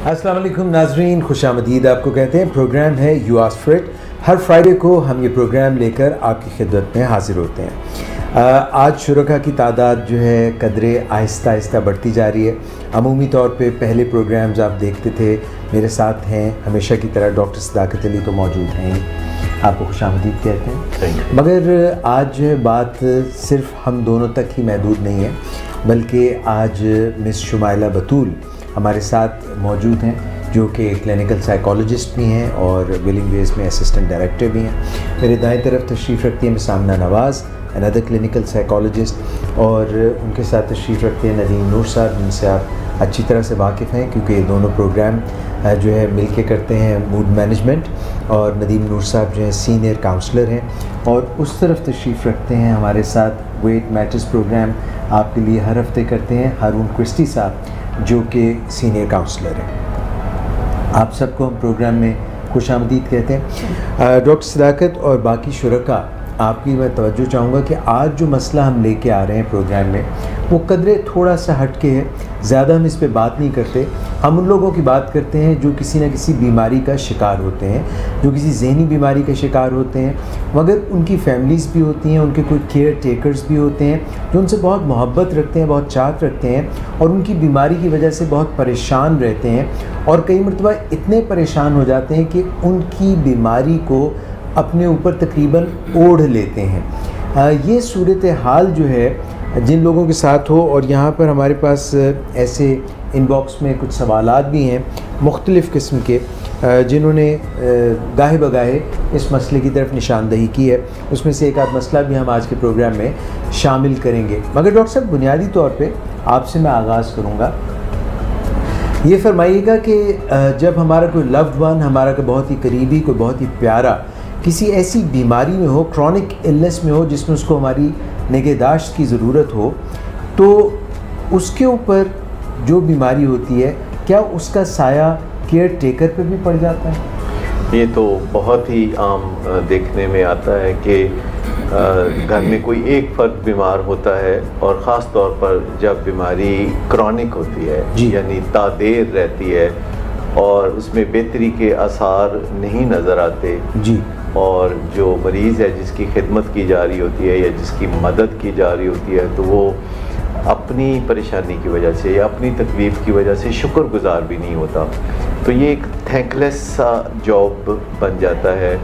अस्सलाम वालेकुम नाजरीन, खुशामदीद आपको कहते हैं। प्रोग्राम है you ask for it. Her Friday को हम ये प्रोग्राम लेकर आपकी खिदमत में हाजिर होते हैं। आज शुरका की तादाद जो है कदरे आहिस्ता आहिस्ता बढ़ती जा रही है। अमूमी तौर पे पहले प्रोग्राम्स आप देखते थे, मेरे साथ हैं हमेशा की तरह डॉक्टर सदाकत अली तो मौजूद हैं, आपको खुशामदीद कहते हैं। मगर आज बात सिर्फ हम दोनों तक ही महदूद नहीं है, बल्कि आज मिस शुमाइला बतूल हमारे साथ मौजूद हैं, जो कि क्लिनिकल साइकोलॉजिस्ट भी हैं और विलिंग वेज में असिस्टेंट डायरेक्टर भी हैं। मेरे दाएं तरफ तशरीफ़ रखती है मिस आमना नवाज़, अनदर क्लिनिकल साइकोलॉजिस्ट, और उनके साथ तशरीफ़ रखते हैं नदीम नूर साहब, जिनसे आप अच्छी तरह से वाकिफ़ हैं क्योंकि ये दोनों प्रोग्राम जो है मिल के करते हैं मूड मैनेजमेंट। और नदीम नूर साहब जो है सीनियर काउंसलर हैं। और उस तरफ तशरीफ़ रखते हैं हमारे साथ वेट मैटर्स प्रोग्राम आपके लिए हर हफ्ते करते हैं हारून क्रिस्टी साहब, जो कि सीनियर काउंसलर हैं। आप सबको हम प्रोग्राम में खुशामदीद कहते हैं। डॉक्टर सदाकत और बाकी शुरका, आपकी मैं तवज्जो चाहूँगा कि आज जो मसला हम लेके आ रहे हैं प्रोग्राम में वो कदरे थोड़ा सा हटके है। ज़्यादा हम इस पे बात नहीं करते, हम उन लोगों की बात करते हैं जो किसी न किसी बीमारी का शिकार होते हैं, जो किसी जहनी बीमारी का शिकार होते हैं, मगर उनकी फैमिलीज़ भी होती हैं, उनके कोई केयर टेकर्स भी होते हैं जो उनसे बहुत मोहब्बत रखते हैं, बहुत चाहत रखते हैं और उनकी बीमारी की वजह से बहुत परेशान रहते हैं और कई मरतबा इतने परेशान हो जाते हैं कि उनकी बीमारी को अपने ऊपर तकरीबन ओढ़ लेते हैं। ये सूरत हाल जो है जिन लोगों के साथ हो, और यहाँ पर हमारे पास ऐसे इनबॉक्स में कुछ सवालात भी हैं मुख्तलिफ़ किस्म के, जिन्होंने गाहे बगाहे इस मसले की तरफ निशानदही की है। उसमें से एक आध मसला भी हम आज के प्रोग्राम में शामिल करेंगे। मगर डॉक्टर साहब, बुनियादी तौर पे आपसे मैं आगाज़ करूँगा, ये फरमाइएगा कि जब हमारा कोई लव्ड वन, हमारा कोई बहुत ही करीबी, कोई बहुत ही प्यारा किसी ऐसी बीमारी में हो, क्रॉनिक इलनेस में हो जिसमें उसको हमारी निगहदाश्त की ज़रूरत हो, तो उसके ऊपर जो बीमारी होती है क्या उसका साया केयर टेकर पे भी पड़ जाता है? ये तो बहुत ही आम देखने में आता है कि घर में कोई एक फ़र्द बीमार होता है, और ख़ास तौर पर जब बीमारी क्रॉनिक होती है, यानी तादेर रहती है और उसमें बेहतरी के आसार नहीं नज़र आते जी, और जो मरीज़ है जिसकी खिदमत की जा रही होती है या जिसकी मदद की जा रही होती है, तो वो अपनी परेशानी की वजह से या अपनी तकलीफ़ की वजह से शुक्रगुज़ार भी नहीं होता। तो ये एक थैंकलेस सा जॉब बन जाता है,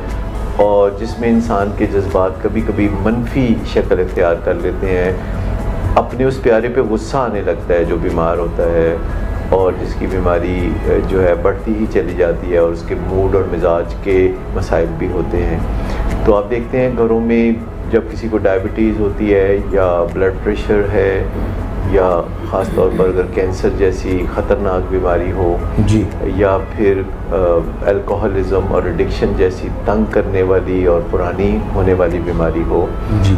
और जिसमें इंसान के जज्बात कभी कभी मनफी शक्ल इख्तियार कर लेते हैं। अपने उस प्यारे पे गुस्सा आने लगता है जो बीमार होता है, और जिसकी बीमारी जो है बढ़ती ही चली जाती है, और उसके मूड और मिजाज के मसाइल भी होते हैं। तो आप देखते हैं घरों में जब किसी को डायबिटीज़ होती है या ब्लड प्रेशर है, या ख़ास तौर पर अगर कैंसर जैसी ख़तरनाक बीमारी हो जी, या फिर अल्कोहलिज्म और एडिक्शन जैसी तंग करने वाली और पुरानी होने वाली बीमारी हो जी,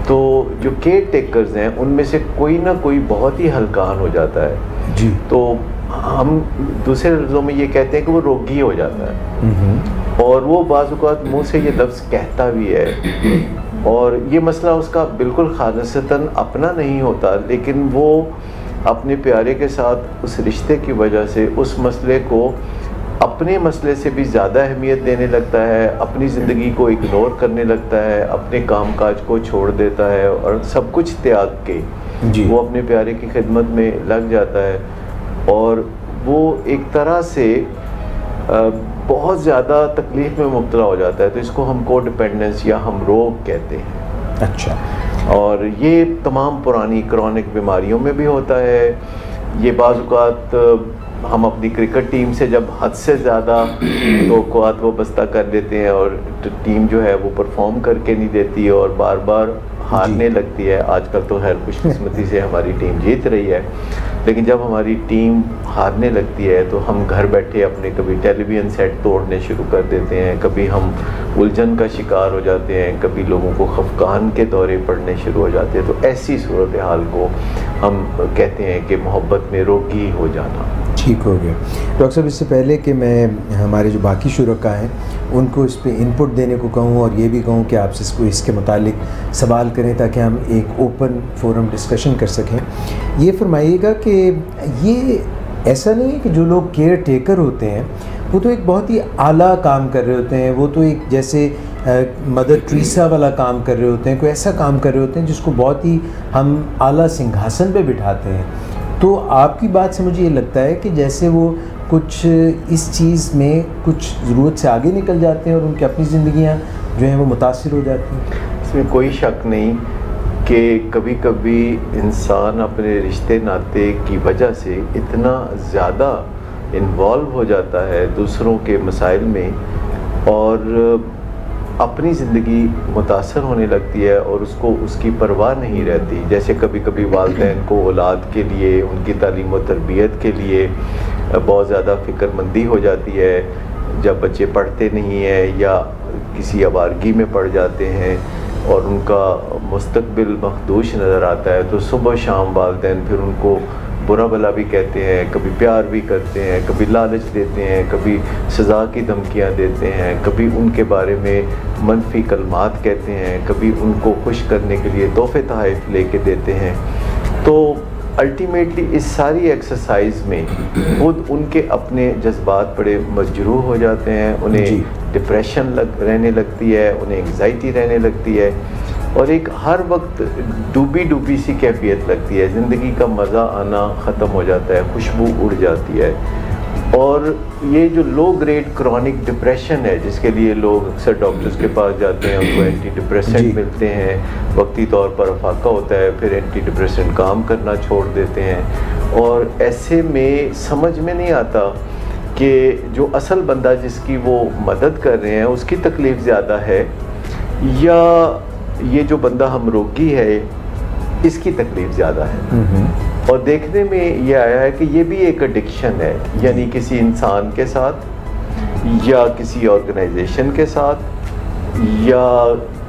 तो जो केयर टेकर्स हैं उनमें से कोई ना कोई बहुत ही हल्कान हो जाता है जी। तो हम दूसरे लफ्ज़ों में ये कहते हैं कि वो रोगी हो जाता है, और वो बाज़ औक़ात मुँह से ये लफ्ज़ कहता भी है, और ये मसला उसका बिल्कुल खालिसतन अपना नहीं होता, लेकिन वो अपने प्यारे के साथ उस रिश्ते की वजह से उस मसले को अपने मसले से भी ज़्यादा अहमियत देने लगता है, अपनी ज़िंदगी को इग्नोर करने लगता है, अपने कामकाज को छोड़ देता है, और सब कुछ त्याग के जी वो अपने प्यारे की खिदमत में लग जाता है, और वो एक तरह से बहुत ज़्यादा तकलीफ़ में मुब्तला हो जाता है। तो इसको हम को डिपेंडेंस या हम रोग कहते हैं। अच्छा, और ये तमाम पुरानी क्रॉनिक बीमारियों में भी होता है। ये बाज़ औक़ात हम अपनी क्रिकेट टीम से जब हद से ज़्यादा तवक्कुआत वो बस्ता कर लेते हैं, और टीम जो है वो परफॉर्म करके नहीं देती और बार बार हारने लगती है। आजकल तो खैर खुशकिस्मती से हमारी टीम जीत रही है, लेकिन जब हमारी टीम हारने लगती है तो हम घर बैठे अपने कभी टेलीविज़न सेट तोड़ने शुरू कर देते हैं, कभी हम उलझन का शिकार हो जाते हैं, कभी लोगों को खफकान के दौरे पड़ने शुरू हो जाते हैं। तो ऐसी सूरत हाल को हम कहते हैं कि मोहब्बत में रोगी हो जाना। ठीक हो गया डॉक्टर साहब। इससे पहले कि मैं हमारे जो बाकी शुरका हैं उनको इस पे इनपुट देने को कहूँ, और ये भी कहूँ कि आपसे इसके मुतालिक सवाल करें ताकि हम एक ओपन फोरम डिस्कशन कर सकें, ये फरमाइएगा कि ये ऐसा नहीं है कि जो लोग केयर टेकर होते हैं वो तो एक बहुत ही आला काम कर रहे होते हैं, वो तो एक जैसे मदर ट्रीसा वाला काम कर रहे होते हैं, कोई ऐसा काम कर रहे होते हैं जिसको बहुत ही हम आला सिंहासन पे बिठाते हैं। तो आपकी बात से मुझे ये लगता है कि जैसे वो कुछ इस चीज़ में कुछ ज़रूरत से आगे निकल जाते हैं और उनकी अपनी ज़िंदगियाँ जो हैं वो मुतासिर हो जाती हैं। इसमें कोई शक नहीं कि कभी कभी इंसान अपने रिश्ते नाते की वजह से इतना ज़्यादा इन्वॉल्व हो जाता है दूसरों के मसाइल में और अपनी ज़िंदगी मुतासर होने लगती है और उसको उसकी परवाह नहीं रहती। जैसे कभी कभी वालिदैन को औलाद के लिए, उनकी तालीम और तरबियत के लिए बहुत ज़्यादा फ़िक्रमंदी हो जाती है जब बच्चे पढ़ते नहीं हैं या किसी आवारगी में पड़ जाते हैं और उनका मुस्तकबिल मखदूश नज़र आता है, तो सुबह शाम वालिदैन फिर उनको बुरा भला भी कहते हैं, कभी प्यार भी करते हैं, कभी लालच देते हैं, कभी सज़ा की धमकियाँ देते हैं, कभी उनके बारे में मनफी कलमात कहते हैं, कभी उनको खुश करने के लिए तोहफ़े तोहफ़ लेके देते हैं। तो अल्टीमेटली इस सारी एक्सरसाइज में खुद उनके अपने जज्बात बड़े मजरूह हो जाते हैं, उन्हें डिप्रेशन रहने लगती है, उन्हें एंग्जाइटी रहने लगती है और एक हर वक्त डूबी डूबी सी कैफियत लगती है, ज़िंदगी का मज़ा आना ख़त्म हो जाता है, खुशबू उड़ जाती है। और ये जो लो ग्रेड क्रॉनिक डिप्रेशन है जिसके लिए लोग अक्सर डॉक्टर्स के पास जाते हैं, उनको एंटी डिप्रेसेंट मिलते हैं, वक्ती तौर पर अफाका होता है, फिर एंटी डिप्रेसेंट काम करना छोड़ देते हैं और ऐसे में समझ में नहीं आता कि जो असल बंदा जिसकी वो मदद कर रहे हैं उसकी तकलीफ़ ज़्यादा है या ये जो बंदा हम रोगी है इसकी तकलीफ़ ज़्यादा है। और देखने में ये आया है कि ये भी एक एडिक्शन है, यानी किसी इंसान के साथ या किसी ऑर्गेनाइजेशन के साथ या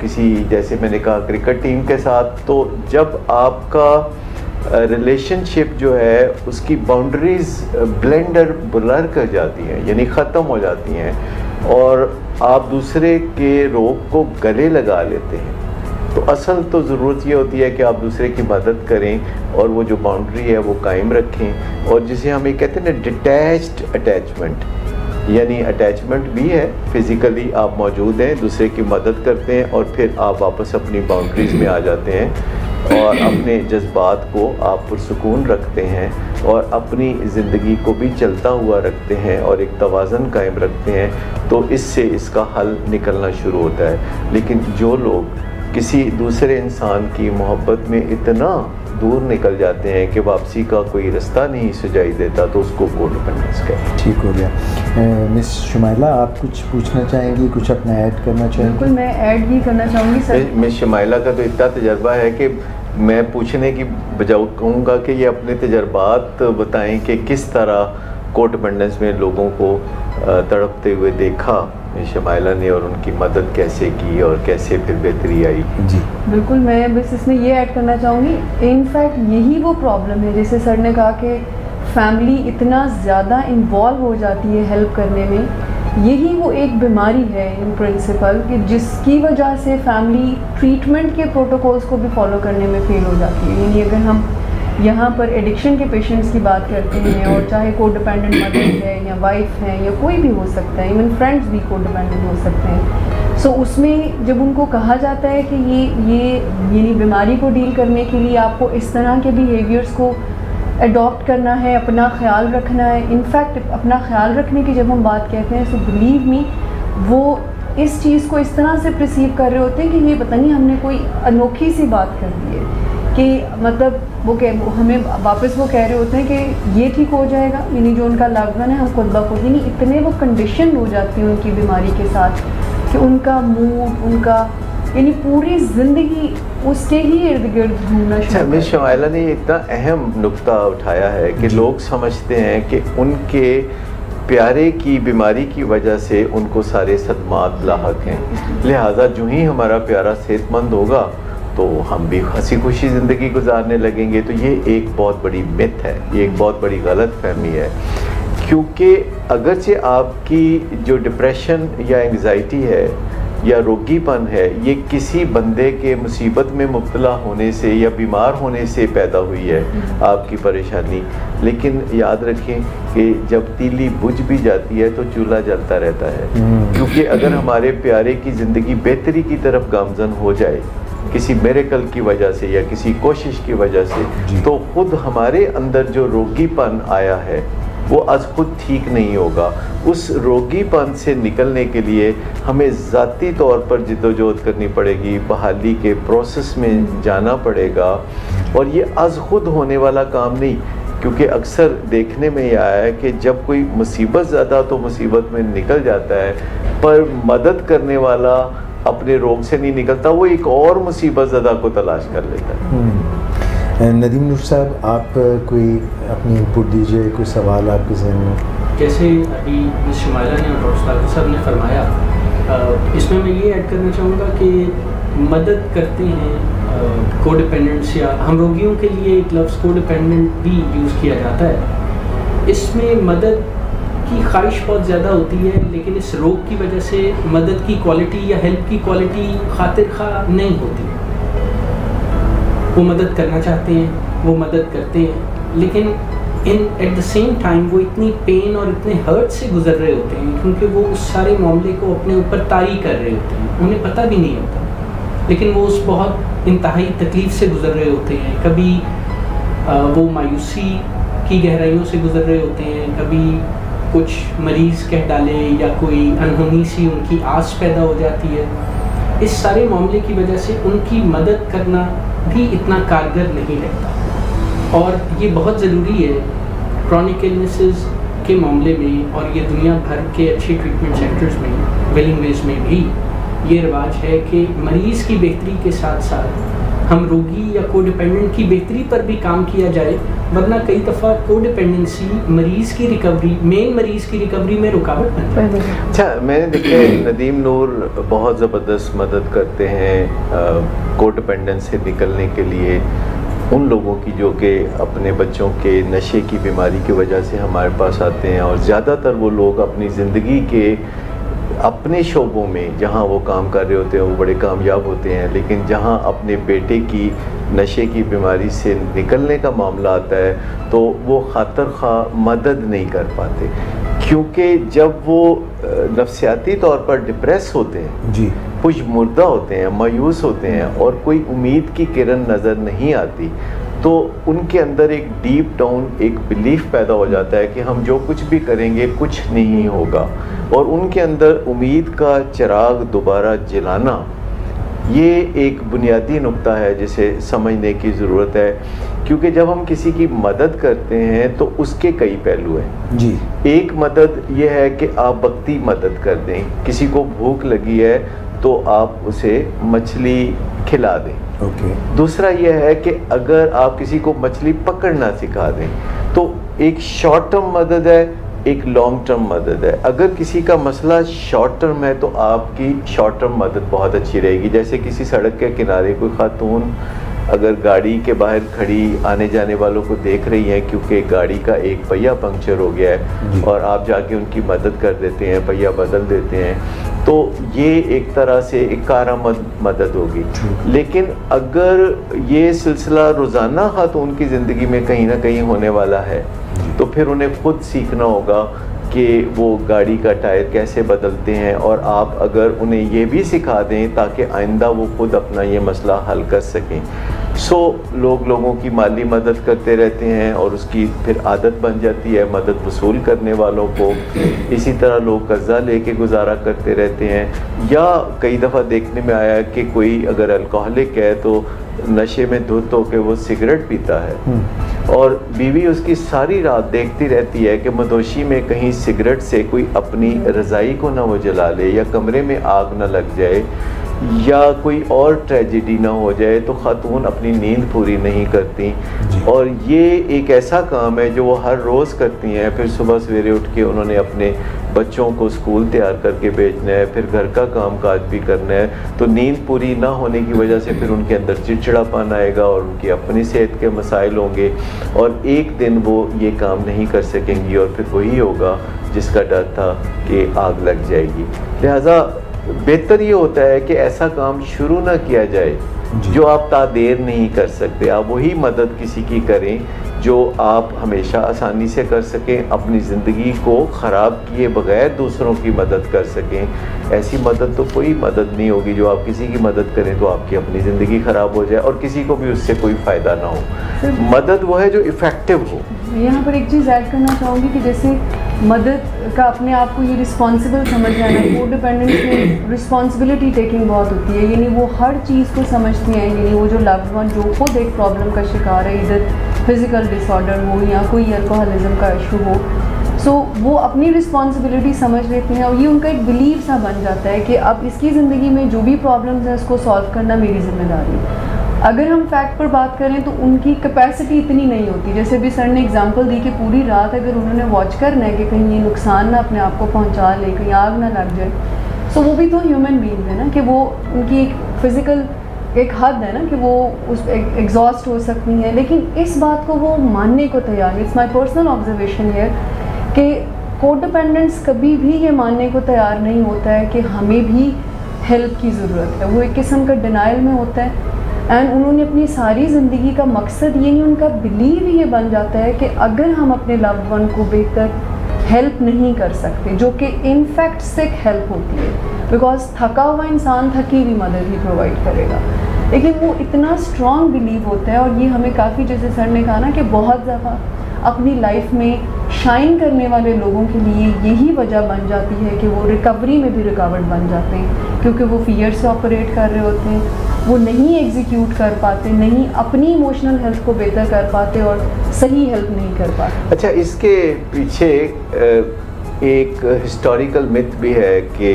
किसी, जैसे मैंने कहा, क्रिकेट टीम के साथ। तो जब आपका रिलेशनशिप जो है उसकी बाउंड्रीज ब्लर कर जाती हैं, यानी ख़त्म हो जाती हैं और आप दूसरे के रोग को गले लगा लेते हैं, तो असल तो ज़रूरत ये होती है कि आप दूसरे की मदद करें और वो जो बाउंड्री है वो कायम रखें। और जिसे हम ये कहते हैं ना डिटैच्ड अटैचमेंट, यानी अटैचमेंट भी है, फिज़िकली आप मौजूद हैं, दूसरे की मदद करते हैं और फिर आप वापस अपनी बाउंड्रीज़ में आ जाते हैं और अपने जज्बात को आप पुरसुकून रखते हैं और अपनी ज़िंदगी को भी चलता हुआ रखते हैं और एक तवाज़न कायम रखते हैं, तो इससे इसका हल निकलना शुरू होता है। लेकिन जो लोग किसी दूसरे इंसान की मोहब्बत में इतना दूर निकल जाते हैं कि वापसी का कोई रास्ता नहीं सुझाई देता, तो उसको कोडिपेंडेंस कहते हैं। ठीक हो गया। मिस शुमाइला, आप कुछ पूछना चाहेंगी, कुछ अपना ऐड करना चाहेंगी? बिल्कुल, मैं ऐड भी करना चाहूँगी सर। मिस शुमाइला का तो इतना तजर्बा है कि मैं पूछने की बजाय कहूँगा कि ये अपने तजर्बात बताएं कि किस तरह कोडिपेंडेंस में लोगों को तड़पते हुए देखा शुमाइला ने और उनकी मदद कैसे की और कैसे फिर बेहतरी आई। जी बिल्कुल, मैं बस इसमें ये ऐड करना चाहूँगी, इनफैक्ट यही वो प्रॉब्लम है, जैसे सर ने कहा कि फैमिली इतना ज़्यादा इन्वॉल्व हो जाती है हेल्प करने में, यही वो एक बीमारी है इन प्रिंसिपल कि जिसकी वजह से फैमिली ट्रीटमेंट के प्रोटोकॉल्स को भी फॉलो करने में फेल हो जाती है। यानी अगर हम यहाँ पर एडिक्शन के पेशेंट्स की बात करते हैं और चाहे कोडिपेंडेंट मदर है या वाइफ है या कोई भी हो सकता है, इवन फ्रेंड्स भी कोडिपेंडेंट हो सकते हैं, सो उसमें जब उनको कहा जाता है कि ये यानी बीमारी को डील करने के लिए आपको इस तरह के बिहेवियर्स को अडॉप्ट करना है, अपना ख्याल रखना है। इनफैक्ट अपना ख्याल रखने की जब हम बात कहते हैं, सो बिलीव मी, वो इस चीज़ को इस तरह से परसीव कर रहे होते हैं कि ये पता नहीं हमने कोई अनोखी सी बात कर दी है कि मतलब वो हमें वापस वो कह रहे होते हैं कि ये ठीक हो जाएगा, यानी जो उनका लागन है हम खुद ब खुद, यानी इतने वो कंडीशन हो जाती है उनकी बीमारी के साथ कि उनका मूड, उनका यानी पूरी ज़िंदगी उसके ही इर्द गिर्द घूमना शुरू। अच्छा, मिस शुमाइला ने इतना अहम नुक्ता उठाया है कि लोग समझते हैं कि उनके प्यारे की बीमारी की वजह से उनको सारे सदमात लाहक हैं, लिहाजा जो ही हमारा प्यारा सेहतमंद होगा तो हम भी हंसी खुशी ज़िंदगी गुजारने लगेंगे। तो ये एक बहुत बड़ी मिथ है, ये एक बहुत बड़ी गलत फहमी है, क्योंकि अगरचे आपकी जो डिप्रेशन या एंग्जाइटी है या रोगीपन है, ये किसी बंदे के मुसीबत में मुब्तला होने से या बीमार होने से पैदा हुई है आपकी परेशानी। लेकिन याद रखें कि जब तीली बुझ भी जाती है तो चूल्हा जलता रहता है, क्योंकि अगर हमारे प्यारे की ज़िंदगी बेहतरी की तरफ गामज़न हो जाए किसी मिरेकल की वजह से या किसी कोशिश की वजह से, तो खुद हमारे अंदर जो रोगीपन आया है वो आज खुद ठीक नहीं होगा। उस रोगीपन से निकलने के लिए हमें ज़ाती तौर पर जिद्दोजहद करनी पड़ेगी, बहाली के प्रोसेस में जाना पड़ेगा, और ये आज खुद होने वाला काम नहीं। क्योंकि अक्सर देखने में ये आया है कि जब कोई मुसीबत ज़्यादा तो मुसीबत में निकल जाता है, पर मदद करने वाला अपने रोग से नहीं निकलता, वो एक और मुसीबत ज़्यादा को तलाश कर लेता है। नदीम नूर साहब, आप कोई अपनी इनपुट दीजिए, कोई सवाल आपके जहन में? जैसे अभी मिस शुमाइला ने और डॉक्टर साहब ने फरमाया, इसमें मैं ये ऐड करना चाहूँगा कि मदद करते हैं कोडिपेंडेंट्स, या हम रोगियों के लिए एक लफ्ज़ कोडिपेंडेंट भी यूज़ किया जाता है। इसमें मदद की ख्वाहिश बहुत ज़्यादा होती है, लेकिन इस रोग की वजह से मदद की क्वालिटी या हेल्प की क्वालिटी खातिर खा नहीं होती। वो मदद करना चाहते हैं, वो मदद करते हैं, लेकिन एट द सेम टाइम वो इतनी पेन और इतने हर्ट से गुजर रहे होते हैं, क्योंकि वो उस सारे मामले को अपने ऊपर तारी कर रहे होते हैं, उन्हें पता भी नहीं होता, लेकिन वो उस बहुत इंतहाई तकलीफ़ से गुजर रहे होते हैं। कभी वो मायूसी की गहराइयों से गुजर रहे होते हैं, कभी कुछ मरीज़ कह डाले या कोई अनहोनी सी उनकी आस पैदा हो जाती है। इस सारे मामले की वजह से उनकी मदद करना भी इतना कारगर नहीं रहता, और ये बहुत ज़रूरी है क्रॉनिक इलनेसेस के मामले में, और ये दुनिया भर के अच्छे ट्रीटमेंट सेंटर्स में, वेलिंग वेज में भी ये रिवाज है कि मरीज़ की बेहतरी के साथ साथ हम रोगी या कोडिपेंडेंट की बेहतरी पर भी काम किया जाए, वरना कई दफ़ा कोडिपेंडेंसी मरीज़ की रिकवरी, मेन मरीज़ की रिकवरी में रुकावट बनती है। अच्छा, मैंने देखा नदीम नूर बहुत ज़बरदस्त मदद करते हैं कोडिपेंडेंस से निकलने के लिए उन लोगों की जो कि अपने बच्चों के नशे की बीमारी की वजह से हमारे पास आते हैं, और ज़्यादातर वो लोग अपनी ज़िंदगी के अपने शोबों में जहाँ वो काम कर रहे होते हैं वो बड़े कामयाब होते हैं, लेकिन जहाँ अपने बेटे की नशे की बीमारी से निकलने का मामला आता है तो वो खातर खा मदद नहीं कर पाते, क्योंकि जब वो नफ्सियाती तौर पर डिप्रेस होते हैं जी, कुछ मुर्दा होते हैं, मायूस होते हैं, और कोई उम्मीद की किरण नज़र नहीं आती, तो उनके अंदर एक डीप डाउन एक बिलीफ पैदा हो जाता है कि हम जो कुछ भी करेंगे कुछ नहीं होगा, और उनके अंदर उम्मीद का चिराग दोबारा जलाना, ये एक बुनियादी नुक्ता है जिसे समझने की ज़रूरत है। क्योंकि जब हम किसी की मदद करते हैं तो उसके कई पहलू हैं जी। एक मदद ये है कि आप वक्ती मदद कर दें, किसी को भूख लगी है तो आप उसे मछली खिला दें। दूसरा यह है कि अगर आप किसी को मछली पकड़ना सिखा दें, तो एक शॉर्ट टर्म मदद है, एक लॉन्ग टर्म मदद है। अगर किसी का मसला शॉर्ट टर्म है तो आपकी शॉर्ट टर्म मदद बहुत अच्छी रहेगी। जैसे किसी सड़क के किनारे कोई खातून अगर गाड़ी के बाहर खड़ी आने जाने वालों को देख रही हैं क्योंकि गाड़ी का एक पहिया पंक्चर हो गया है और आप जाके उनकी मदद कर देते हैं, पहिया बदल देते हैं, तो ये एक तरह से एक कारामद मदद होगी। लेकिन अगर ये सिलसिला रोज़ाना खातून की ज़िंदगी में कहीं ना कहीं होने वाला है तो फिर उन्हें खुद सीखना होगा कि वो गाड़ी का टायर कैसे बदलते हैं, और आप अगर उन्हें ये भी सिखा दें ताकि आइंदा वो खुद अपना ये मसला हल कर सकें। लोगों की माली मदद करते रहते हैं और उसकी फिर आदत बन जाती है मदद वसूल करने वालों को। इसी तरह लोग कर्जा लेके गुजारा करते रहते हैं, या कई दफ़ा देखने में आया कि कोई अगर अल्कोहलिक है तो नशे में धुत होकर वो सिगरेट पीता है और बीवी उसकी सारी रात देखती रहती है कि मदोशी में कहीं सिगरेट से कोई अपनी रज़ाई को ना वो जला ले, या कमरे में आग ना लग जाए, या कोई और ट्रेजेडी ना हो जाए, तो ख़ातून अपनी नींद पूरी नहीं करती। और ये एक ऐसा काम है जो वो हर रोज़ करती हैं। फिर सुबह सवेरे उठ के उन्होंने अपने बच्चों को स्कूल तैयार करके भेजना है, फिर घर का काम काज भी करना है, तो नींद पूरी ना होने की वजह से फिर उनके अंदर चिड़चिड़ापन आएगा और उनकी अपनी सेहत के मसाइल होंगे, और एक दिन वो ये काम नहीं कर सकेंगी और फिर वही होगा जिसका डर था कि आग लग जाएगी। लिहाजा बेहतर ये होता है कि ऐसा काम शुरू ना किया जाए जो आप तादेर नहीं कर सकते। आप वही मदद किसी की करें जो आप हमेशा आसानी से कर सकें, अपनी ज़िंदगी को ख़राब किए बगैर दूसरों की मदद कर सकें। ऐसी मदद तो कोई मदद नहीं होगी जो आप किसी की मदद करें तो आपकी अपनी ज़िंदगी ख़राब हो जाए और किसी को भी उससे कोई फ़ायदा ना हो। मदद वो है जो इफ़ेक्टिव हो। यहाँ पर एक चीज़ ऐड करना चाहूँगी कि जैसे मदद का अपने आप को ये रिस्पॉन्सिबल समझ जाना, को डिपेंडेंस में रिस्पॉन्सिबिलिटी टेकिंग बहुत होती है, यानी वो हर चीज़ को समझती हैं, यानी वो जो लव्ड वन जो खुद एक प्रॉब्लम का शिकार है, इधर फिज़िकल डिसऑर्डर हो या कोई अल्कोहलिज्म का इशू हो, सो वो अपनी रिस्पॉन्सिबिलिटी समझ लेते हैं और ये उनका एक बिलीव सा बन जाता है कि अब इसकी ज़िंदगी में जो भी प्रॉब्लम्स हैं उसको सॉल्व करना मेरी ज़िम्मेदारी है। अगर हम फैक्ट पर बात करें तो उनकी कैपेसिटी इतनी नहीं होती। जैसे भी सर ने एग्जांपल दी कि पूरी रात अगर उन्होंने वॉच करना है कि कहीं ये नुकसान ना अपने आप को पहुंचा ले, कहीं आग ना लग जाए, सो वो भी तो ह्यूमन बीइंग है ना, कि वो उनकी एक फ़िज़िकल एक हद है ना कि वो उस एग्जॉस्ट हो सकती हैं, लेकिन इस बात को वो मानने को तैयार नहीं। इट्स माई पर्सनल ऑब्जर्वेशन है कि कोडिपेंडेंस कभी भी ये मानने को तैयार नहीं होता है कि हमें भी हेल्प की ज़रूरत है। वो एक किस्म का डिनाइल में होता है एंड उन्होंने अपनी सारी ज़िंदगी का मकसद ये नहीं, उनका बिलीव ये बन जाता है कि अगर हम अपने लव्ड वन को बेहतर हेल्प नहीं कर सकते, जो कि इनफैक्ट सिक हेल्प होती है, बिकॉज थका हुआ इंसान थकी हुई मदद ही प्रोवाइड करेगा, लेकिन वो इतना स्ट्रॉन्ग बिलीव होता है। और ये हमें काफ़ी, जैसे सर ने कहा ना, कि बहुत दफ़ा अपनी लाइफ में शाइन करने वाले लोगों के लिए यही वजह बन जाती है कि वो रिकवरी में भी रुकावट बन जाते हैं, क्योंकि वो फियर से ऑपरेट कर रहे होते हैं, वो नहीं एग्जीक्यूट कर पाते, नहीं अपनी इमोशनल हेल्थ को बेहतर कर पाते और सही हेल्प नहीं कर पाते। अच्छा, इसके पीछे एक हिस्टोरिकल मिथ भी है कि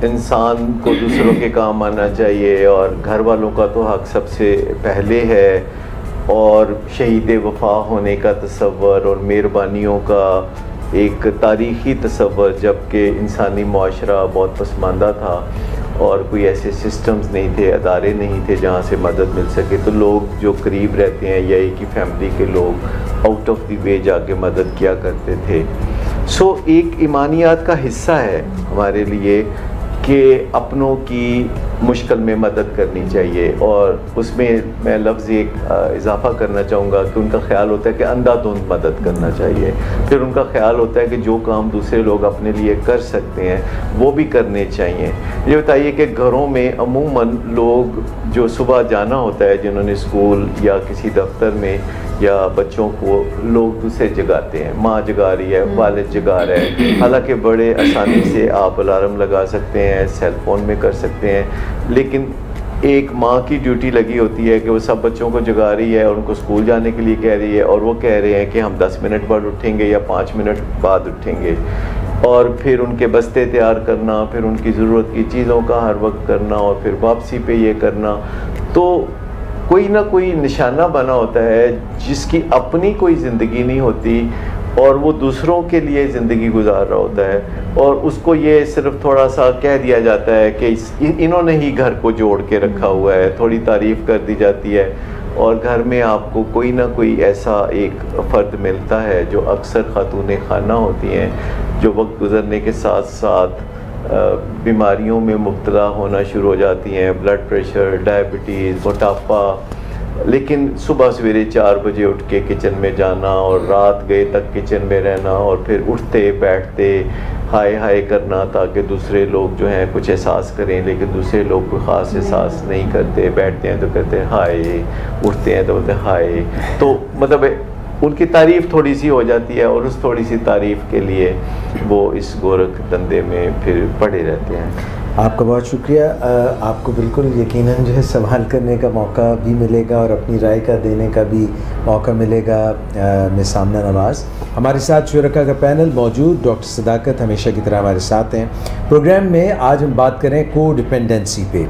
इंसान को दूसरों के काम आना चाहिए और घर वालों का तो हक सबसे पहले है, और शहीद वफा होने का तसव्वुर और मेहरबानियों का एक तारीख़ी तसव्वुर, जबकि इंसानी माशरा बहुत पसमानदा था और कोई ऐसे सिस्टम्स नहीं थे, अदारे नहीं थे जहाँ से मदद मिल सके, तो लोग जो करीब रहते हैं या एक ही फैमिली के लोग आउट ऑफ द वे जाके मदद किया करते थे। सो एक ईमानियात का हिस्सा है हमारे लिए कि अपनों की मुश्किल में मदद करनी चाहिए, और उसमें मैं लफ्ज़ एक इजाफ़ा करना चाहूँगा कि उनका ख्याल होता है कि अंधाधुंध मदद करना चाहिए। फिर उनका ख्याल होता है कि जो काम दूसरे लोग अपने लिए कर सकते हैं वो भी करने चाहिए। ये बताइए कि घरों में अमूमन लोग जो सुबह जाना होता है, जिन्होंने स्कूल या किसी दफ्तर में, या बच्चों को लोग दूसरे जगाते हैं, माँ जगा रही है, वालिद जगा रहे हैं, हालांकि बड़े आसानी से आप अलार्म लगा सकते हैं, सेल फ़ोन में कर सकते हैं, लेकिन एक माँ की ड्यूटी लगी होती है कि वो सब बच्चों को जगा रही है और उनको स्कूल जाने के लिए कह रही है, और वो कह रहे हैं कि हम 10 मिनट बाद उठेंगे या 5 मिनट बाद उठेंगे, और फिर उनके बस्ते तैयार करना, फिर उनकी ज़रूरत की चीज़ों का हर वक्त करना, और फिर वापसी पे ये करना। तो कोई ना कोई निशाना बना होता है जिसकी अपनी कोई ज़िंदगी नहीं होती और वो दूसरों के लिए ज़िंदगी गुजार रहा होता है, और उसको ये सिर्फ थोड़ा सा कह दिया जाता है कि इन्होंने ही घर को जोड़ के रखा हुआ है, थोड़ी तारीफ़ कर दी जाती है, और घर में आपको कोई ना कोई ऐसा एक फ़र्द मिलता है जो अक्सर खातून खाना होती हैं, जो वक्त गुज़रने के साथ साथ बीमारियों में मुब्तला होना शुरू हो जाती हैं, ब्लड प्रेशर, डायबिटीज़, मोटापा, लेकिन सुबह सवेरे 4 बजे उठ के किचन में जाना और रात गए तक किचन में रहना, और फिर उठते बैठते हाय हाय करना ताकि दूसरे लोग जो हैं कुछ एहसास करें, लेकिन दूसरे लोग कोई ख़ास एहसास नहीं करते। बैठते हैं तो कहते हैं हाय, उठते हैं तो बोलते हैं हाय। तो मतलब उनकी तारीफ़ थोड़ी सी हो जाती है, और उस थोड़ी सी तारीफ़ के लिए वो इस गोरख धंधे में फिर पड़े रहते हैं। आपका बहुत शुक्रिया। आपको बिल्कुल यकीनन जो है सवाल करने का मौका भी मिलेगा और अपनी राय का देने का भी मौका मिलेगा। मिस आमना नवाज़ हमारे साथ शुरका का पैनल मौजूद, डॉक्टर सदाकत हमेशा की तरह हमारे साथ हैं। प्रोग्राम में आज हम बात करें को डिपेंडेंसी पे,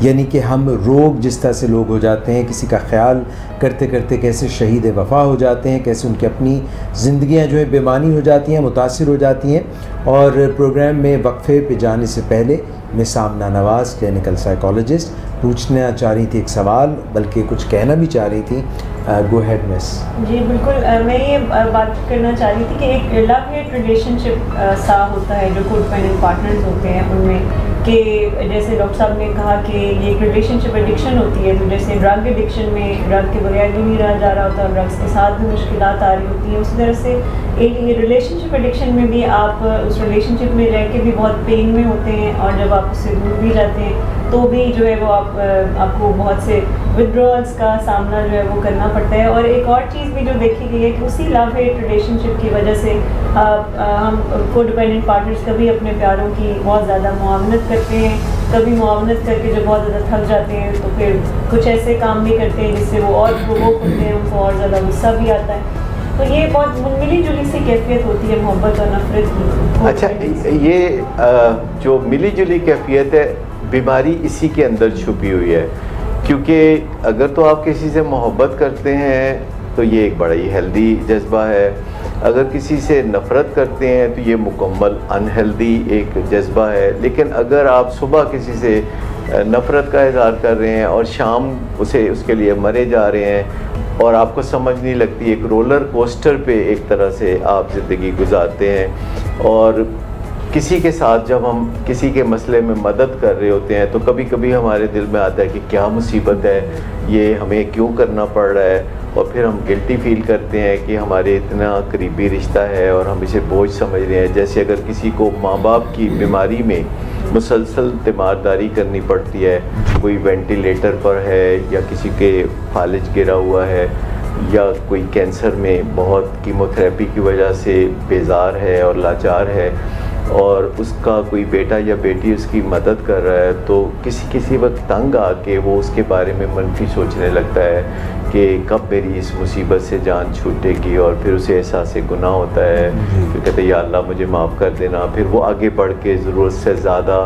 यानी कि हम रोग जिस तरह से लोग हो जाते हैं, किसी का ख्याल करते करते कैसे शहीद वफा हो जाते हैं, कैसे उनकी अपनी ज़िंदगियां जो है बेमानी हो जाती हैं, मुतासिर हो जाती हैं। और प्रोग्राम में वक्फे पे जाने से पहले मिस आमना नवाज़ क्लिनिकल साइकोलॉजिस्ट पूछना चाह रही थी एक सवाल, बल्कि कुछ कहना भी चाह रही थी। गो हेड मिस। जी बिल्कुल, मैं ये बात करना चाह रही थी कि एक लव हेट रिलेशनशिप सा होता है जो कोडिपेंडेंट पार्टनर्स होते हैं उनमें, कि जैसे डॉक्टर साहब ने कहा कि ये एक रिलेशनशिप एडिक्शन होती है। तो जैसे ड्रग एडिक्शन में ड्रग के बगैर भी नहीं रहा जा रहा होता, ड्रग्स के साथ भी मुश्किलात आ रही होती हैं, उसी तरह से ये रिलेशनशिप एडिक्शन में भी आप उस रिलेशनशिप में रह के भी बहुत पेन में होते हैं, और जब आप उससे दूर भी जाते हैं तो भी जो है वो आपको बहुत से विड्रॉल्स का सामना जो है वो करना पड़ता है। और एक और चीज़ भी जो देखी गई है कि उसी लव हेट रिलेशनशिप की वजह से हम कोडिपेंडेंट पार्टनर्स कभी अपने प्यारों की बहुत ज़्यादा मुआवनत करते हैं, कभी मुआवनत करके जब बहुत ज़्यादा थक जाते हैं तो फिर कुछ ऐसे काम भी करते हैं जिससे वो और प्रोवोक होते हैं, उनको और ज़्यादा गुस्सा भी आता है। तो ये बहुत मिली जुली सी कैफियत होती है मोहब्बत और नफरत की। अच्छा, ये जो मिली जुली कैफियत है, बीमारी इसी के अंदर छुपी हुई है। क्योंकि अगर तो आप किसी से मोहब्बत करते हैं तो ये एक बड़ा ही हेल्दी जज्बा है, अगर किसी से नफ़रत करते हैं तो ये मुकम्मल अनहेल्दी एक जज्बा है। लेकिन अगर आप सुबह किसी से नफ़रत का इज़हार कर रहे हैं और शाम उसके लिए मरे जा रहे हैं और आपको समझ नहीं लगती, एक रोलर कोस्टर पे एक तरह से आप ज़िंदगी गुजारते हैं। और किसी के साथ जब हम किसी के मसले में मदद कर रहे होते हैं तो कभी कभी हमारे दिल में आता है कि क्या मुसीबत है, ये हमें क्यों करना पड़ रहा है, और फिर हम गिल्टी फील करते हैं कि हमारे इतना करीबी रिश्ता है और हम इसे बोझ समझ रहे हैं। जैसे अगर किसी को माँ बाप की बीमारी में मुसलसल तीमारदारी करनी पड़ती है, कोई वेंटिलेटर पर है या किसी के फालिज गिरा हुआ है या कोई कैंसर में बहुत कीमोथेरेपी की वजह से बेजार है और लाचार है, और उसका कोई बेटा या बेटी उसकी मदद कर रहा है, तो किसी वक्त तंग आके वो उसके बारे में मनफी सोचने लगता है कि कब मेरी इस मुसीबत से जान छूटेगी, और फिर उसे एहसास गुनाह होता है। फिर कहते हैं या अल्लाह मुझे माफ़ कर देना। फिर वो आगे बढ़ के ज़रूरत से ज़्यादा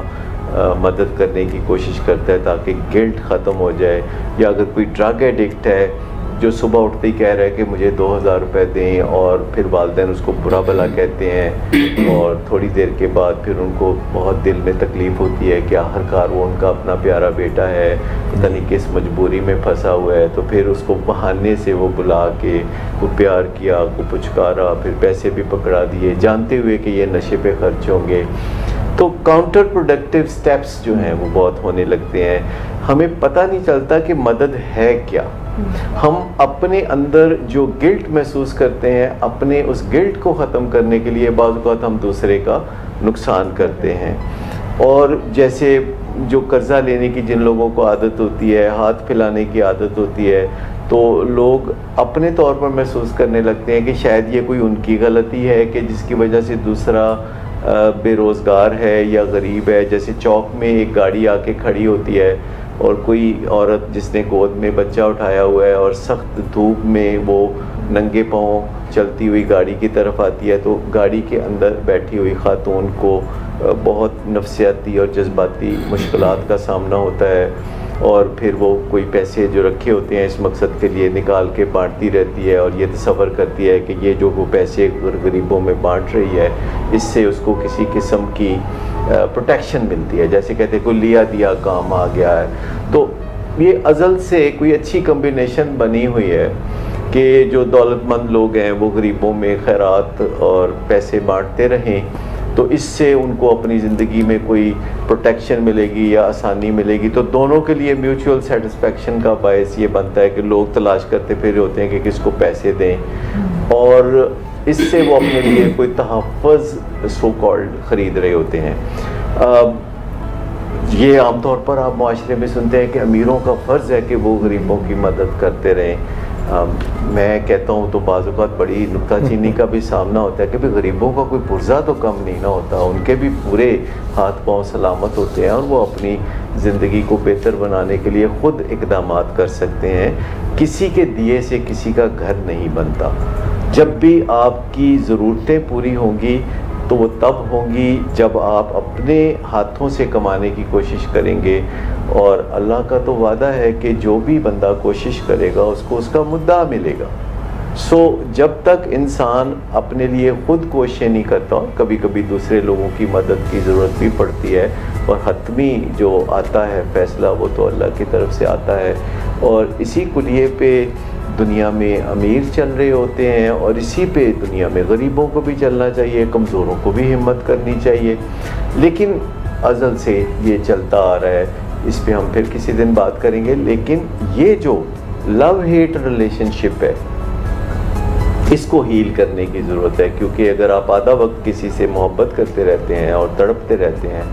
मदद करने की कोशिश करता है ताकि गिल्ट ख़त्म हो जाए। या अगर कोई ड्रग एडिक्ट है जो सुबह उठते ही कह रहा है कि मुझे 2000 रुपये दें, और फिर वालिदैन उसको बुरा भला कहते हैं, और थोड़ी देर के बाद फिर उनको बहुत दिल में तकलीफ़ होती है कि आखिरकार वो उनका अपना प्यारा बेटा है, पता नहीं किस मजबूरी में फंसा हुआ है, तो फिर उसको बहाने से वो बुला के को प्यार किया, को पुचकारा, फिर पैसे भी पकड़ा दिए जानते हुए कि ये नशे पे खर्च होंगे। तो काउंटर प्रोडक्टिव स्टेप्स जो हैं वो बहुत होने लगते हैं। हमें पता नहीं चलता कि मदद है क्या। हम अपने अंदर जो गिल्ट महसूस करते हैं, अपने उस गिल्ट को ख़त्म करने के लिए बाज़ औक़ात हम दूसरे का नुकसान करते हैं। और जैसे जो कर्ज़ा लेने की जिन लोगों को आदत होती है, हाथ फैलाने की आदत होती है, तो लोग अपने तौर पर महसूस करने लगते हैं कि शायद ये कोई उनकी गलती है कि जिसकी वजह से दूसरा बेरोज़गार है या गरीब है। जैसे चौक में एक गाड़ी आके खड़ी होती है और कोई औरत जिसने गोद में बच्चा उठाया हुआ है और सख्त धूप में वो नंगे पाँव चलती हुई गाड़ी की तरफ आती है, तो गाड़ी के अंदर बैठी हुई खातून को बहुत नफसियाती और जज्बाती मुश्किलात का सामना होता है। और फिर वो कोई पैसे जो रखे होते हैं इस मकसद के लिए निकाल के बांटती रहती है, और ये तसव्वुर करती है कि ये जो वो पैसे गरीबों में बांट रही है इससे उसको किसी किस्म की प्रोटेक्शन मिलती है। जैसे कहते हैं कोई लिया दिया काम आ गया है। तो ये अज़ल से कोई अच्छी कम्बिनेशन बनी हुई है कि जो दौलतमंद लोग हैं वो गरीबों में खैरात और पैसे बांटते रहें, तो इससे उनको अपनी ज़िंदगी में कोई प्रोटेक्शन मिलेगी या आसानी मिलेगी। तो दोनों के लिए म्यूचुअल सेटिस्फेक्शन का बायस ये बनता है कि लोग तलाश करते फिर होते हैं कि किसको पैसे दें, और इससे वो अपने लिए कोई तहफ़्फ़ुज़ सो कॉल्ड ख़रीद रहे होते हैं। ये आमतौर पर आप माशरे में सुनते हैं कि अमीरों का फ़र्ज़ है कि वो गरीबों की मदद करते रहें। मैं कहता हूँ तो बाज़ औक़ात बड़ी नुक्ताचीनी का भी सामना होता है कि भाई गरीबों का कोई पुर्जा तो कम नहीं ना होता, उनके भी पूरे हाथ पाँव सलामत होते हैं और वो अपनी ज़िंदगी को बेहतर बनाने के लिए ख़ुद इक़दामात कर सकते हैं। किसी के दिए से किसी का घर नहीं बनता। जब भी आपकी ज़रूरतें पूरी होंगी तो वो तब होंगी जब आप अपने हाथों से कमाने की कोशिश करेंगे, और अल्लाह का तो वादा है कि जो भी बंदा कोशिश करेगा उसको उसका मुद्दा मिलेगा। जब तक इंसान अपने लिए ख़ुद कोशिशें नहीं करता, कभी कभी दूसरे लोगों की मदद की ज़रूरत भी पड़ती है, और हतमी जो आता है फ़ैसला वो तो अल्लाह की तरफ से आता है। और इसी कुलिये पे दुनिया में अमीर चल रहे होते हैं और इसी पे दुनिया में गरीबों को भी चलना चाहिए, कमज़ोरों को भी हिम्मत करनी चाहिए। लेकिन अज़ल से ये चलता आ रहा है, इस पे हम फिर किसी दिन बात करेंगे। लेकिन ये जो लव हेट रिलेशनशिप है, इसको हील करने की ज़रूरत है, क्योंकि अगर आप आधा वक्त किसी से मोहब्बत करते रहते हैं और तड़पते रहते हैं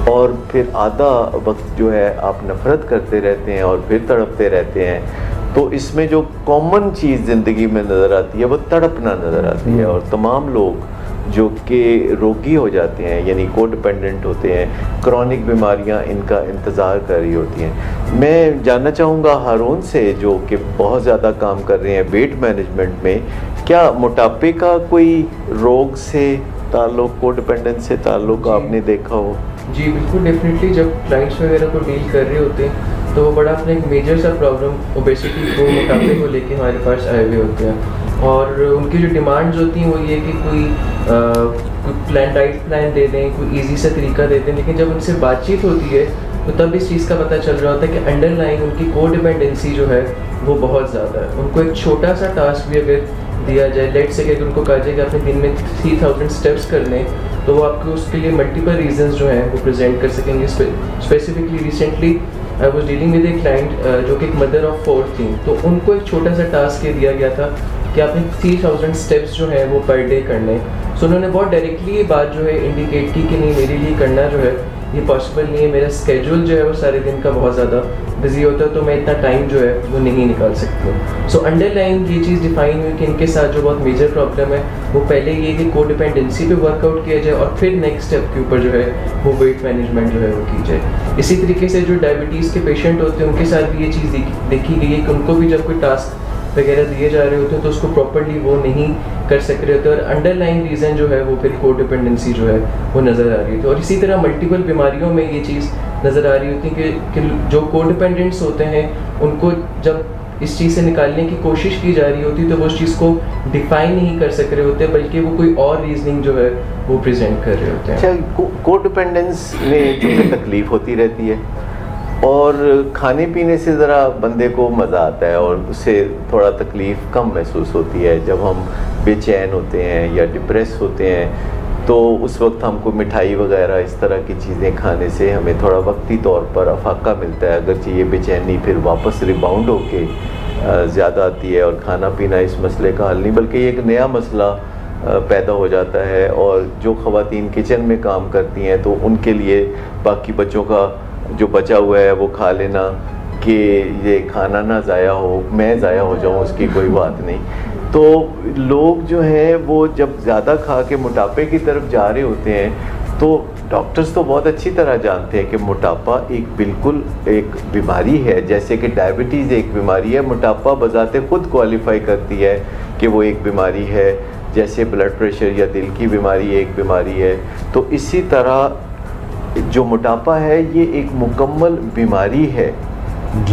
और फिर आधा वक्त जो है आप नफ़रत करते रहते हैं और फिर तड़पते रहते हैं, तो इसमें जो कॉमन चीज़ ज़िंदगी में नज़र आती है वो तड़पना नज़र आती है। और तमाम लोग जो कि रोगी हो जाते हैं, यानी कोडिपेंडेंट होते हैं, क्रॉनिक बीमारियां इनका इंतज़ार कर रही होती हैं। मैं जानना चाहूँगा हारून से, जो कि बहुत ज़्यादा काम कर रहे हैं वेट मैनेजमेंट में, क्या मोटापे का कोई रोग से ताल्लुक़, कोडिपेंडेंस से ताल्लुक़ आपने देखा हो? जी बिल्कुल, डेफिनेटली जब क्लाइंट्स वगैरह को डील कर रहे होते हैं तो वो बड़ा अपना एक मेजर सा प्रॉब्लम ओबेसिटी को, मोटापे को लेके हमारे पास आए हुए होते हैं। और उनकी जो डिमांड्स होती हैं वो ये कि कोई प्लान, डाइट प्लान दे दें, कोई इजी सा तरीका दे दें। लेकिन जब उनसे बातचीत होती है तो तब इस चीज़ का पता चल रहा होता है कि अंडरलाइन उनकी कोडिपेंडेंसी जो है वो बहुत ज़्यादा है। उनको एक छोटा सा टास्क भी अगर दिया जाए, लेट से कि उनको कहा जाए कि आपने दिन में 3000 स्टेप्स करने, तो वो आपको उसके लिए मल्टीपल रीजंस जो हैं वो प्रेजेंट कर सकेंगे। Specifically recently I was dealing with a client जो कि एक मदर ऑफ 4 थी, तो उनको एक छोटा सा टास्क ये दिया गया था कि आपने 3000 स्टेप्स जो है वो पर डे करने। सो उन्होंने बहुत डायरेक्टली ये बात जो है इंडिकेट की कि नहीं, मेरे लिए करना जो है ये पॉसिबल नहीं है, मेरा स्केड्यूल जो है वो सारे दिन का बहुत ज़्यादा बिजी होता है, तो मैं इतना टाइम जो है वो नहीं निकाल सकती हूँ। सो अंडरलाइन ये चीज़ डिफाइन हुई कि इनके साथ जो बहुत मेजर प्रॉब्लम है वो पहले ये कि कोडिपेंडेंसी पे वर्कआउट किया जाए और फिर नेक्स्ट स्टेप के ऊपर जो है वो वेट मैनेजमेंट जो है वो की जाए। इसी तरीके से जो डायबिटीज़ के पेशेंट होते हैं उनके साथ भी ये चीज़ देखी गई है कि उनको भी जब कोई टास्क वगैरह दिए जा रहे होते हैं तो उसको प्रॉपर्ली वो नहीं कर सक रहे होते, और अंडरलाइन रीज़न जो है वो फिर कोडिपेंडेंसी जो है वो नज़र आ रही होती है। और इसी तरह मल्टीपल बीमारियों में ये चीज़ नज़र आ रही होती है कि जो कोडिपेंडेंट्स होते हैं उनको जब इस चीज़ से निकालने की कोशिश की जा रही होती है तो वो उस चीज़ को डिफाइन नहीं कर सक रहे होते, बल्कि वो कोई और रीजनिंग जो है वो प्रेजेंट कर रहे होते हैं। अच्छा, कोडिपेंडेंस में जो तकलीफ होती रहती है और खाने पीने से ज़रा बंदे को मज़ा आता है और उससे थोड़ा तकलीफ़ कम महसूस होती है। जब हम बेचैन होते हैं या डिप्रेस होते हैं तो उस वक्त हमको मिठाई वगैरह इस तरह की चीज़ें खाने से हमें थोड़ा वक्ती तौर पर अफाका मिलता है, अगरचे ये बेचैनी फिर वापस रिबाउंड होके ज़्यादा आती है। और खाना पीना इस मसले का हल नहीं, बल्कि ये एक नया मसला पैदा हो जाता है। और जो ख़वातीन किचन में काम करती हैं तो उनके लिए बाकी बच्चों का जो बचा हुआ है वो खा लेना कि ये खाना ना ज़ाया हो, मैं ज़ाया हो जाऊँ, उसकी कोई बात नहीं। तो लोग जो हैं वो जब ज़्यादा खा के मोटापे की तरफ जा रहे होते हैं तो डॉक्टर्स तो बहुत अच्छी तरह जानते हैं कि मोटापा एक बिल्कुल एक बीमारी है, जैसे कि डायबिटीज़ एक बीमारी है, मोटापा बजाते खुद क्वालिफाई करती है कि वो एक बीमारी है, जैसे ब्लड प्रेशर या दिल की बीमारी एक बीमारी है। तो इसी तरह जो मोटापा है ये एक मुकम्मल बीमारी है।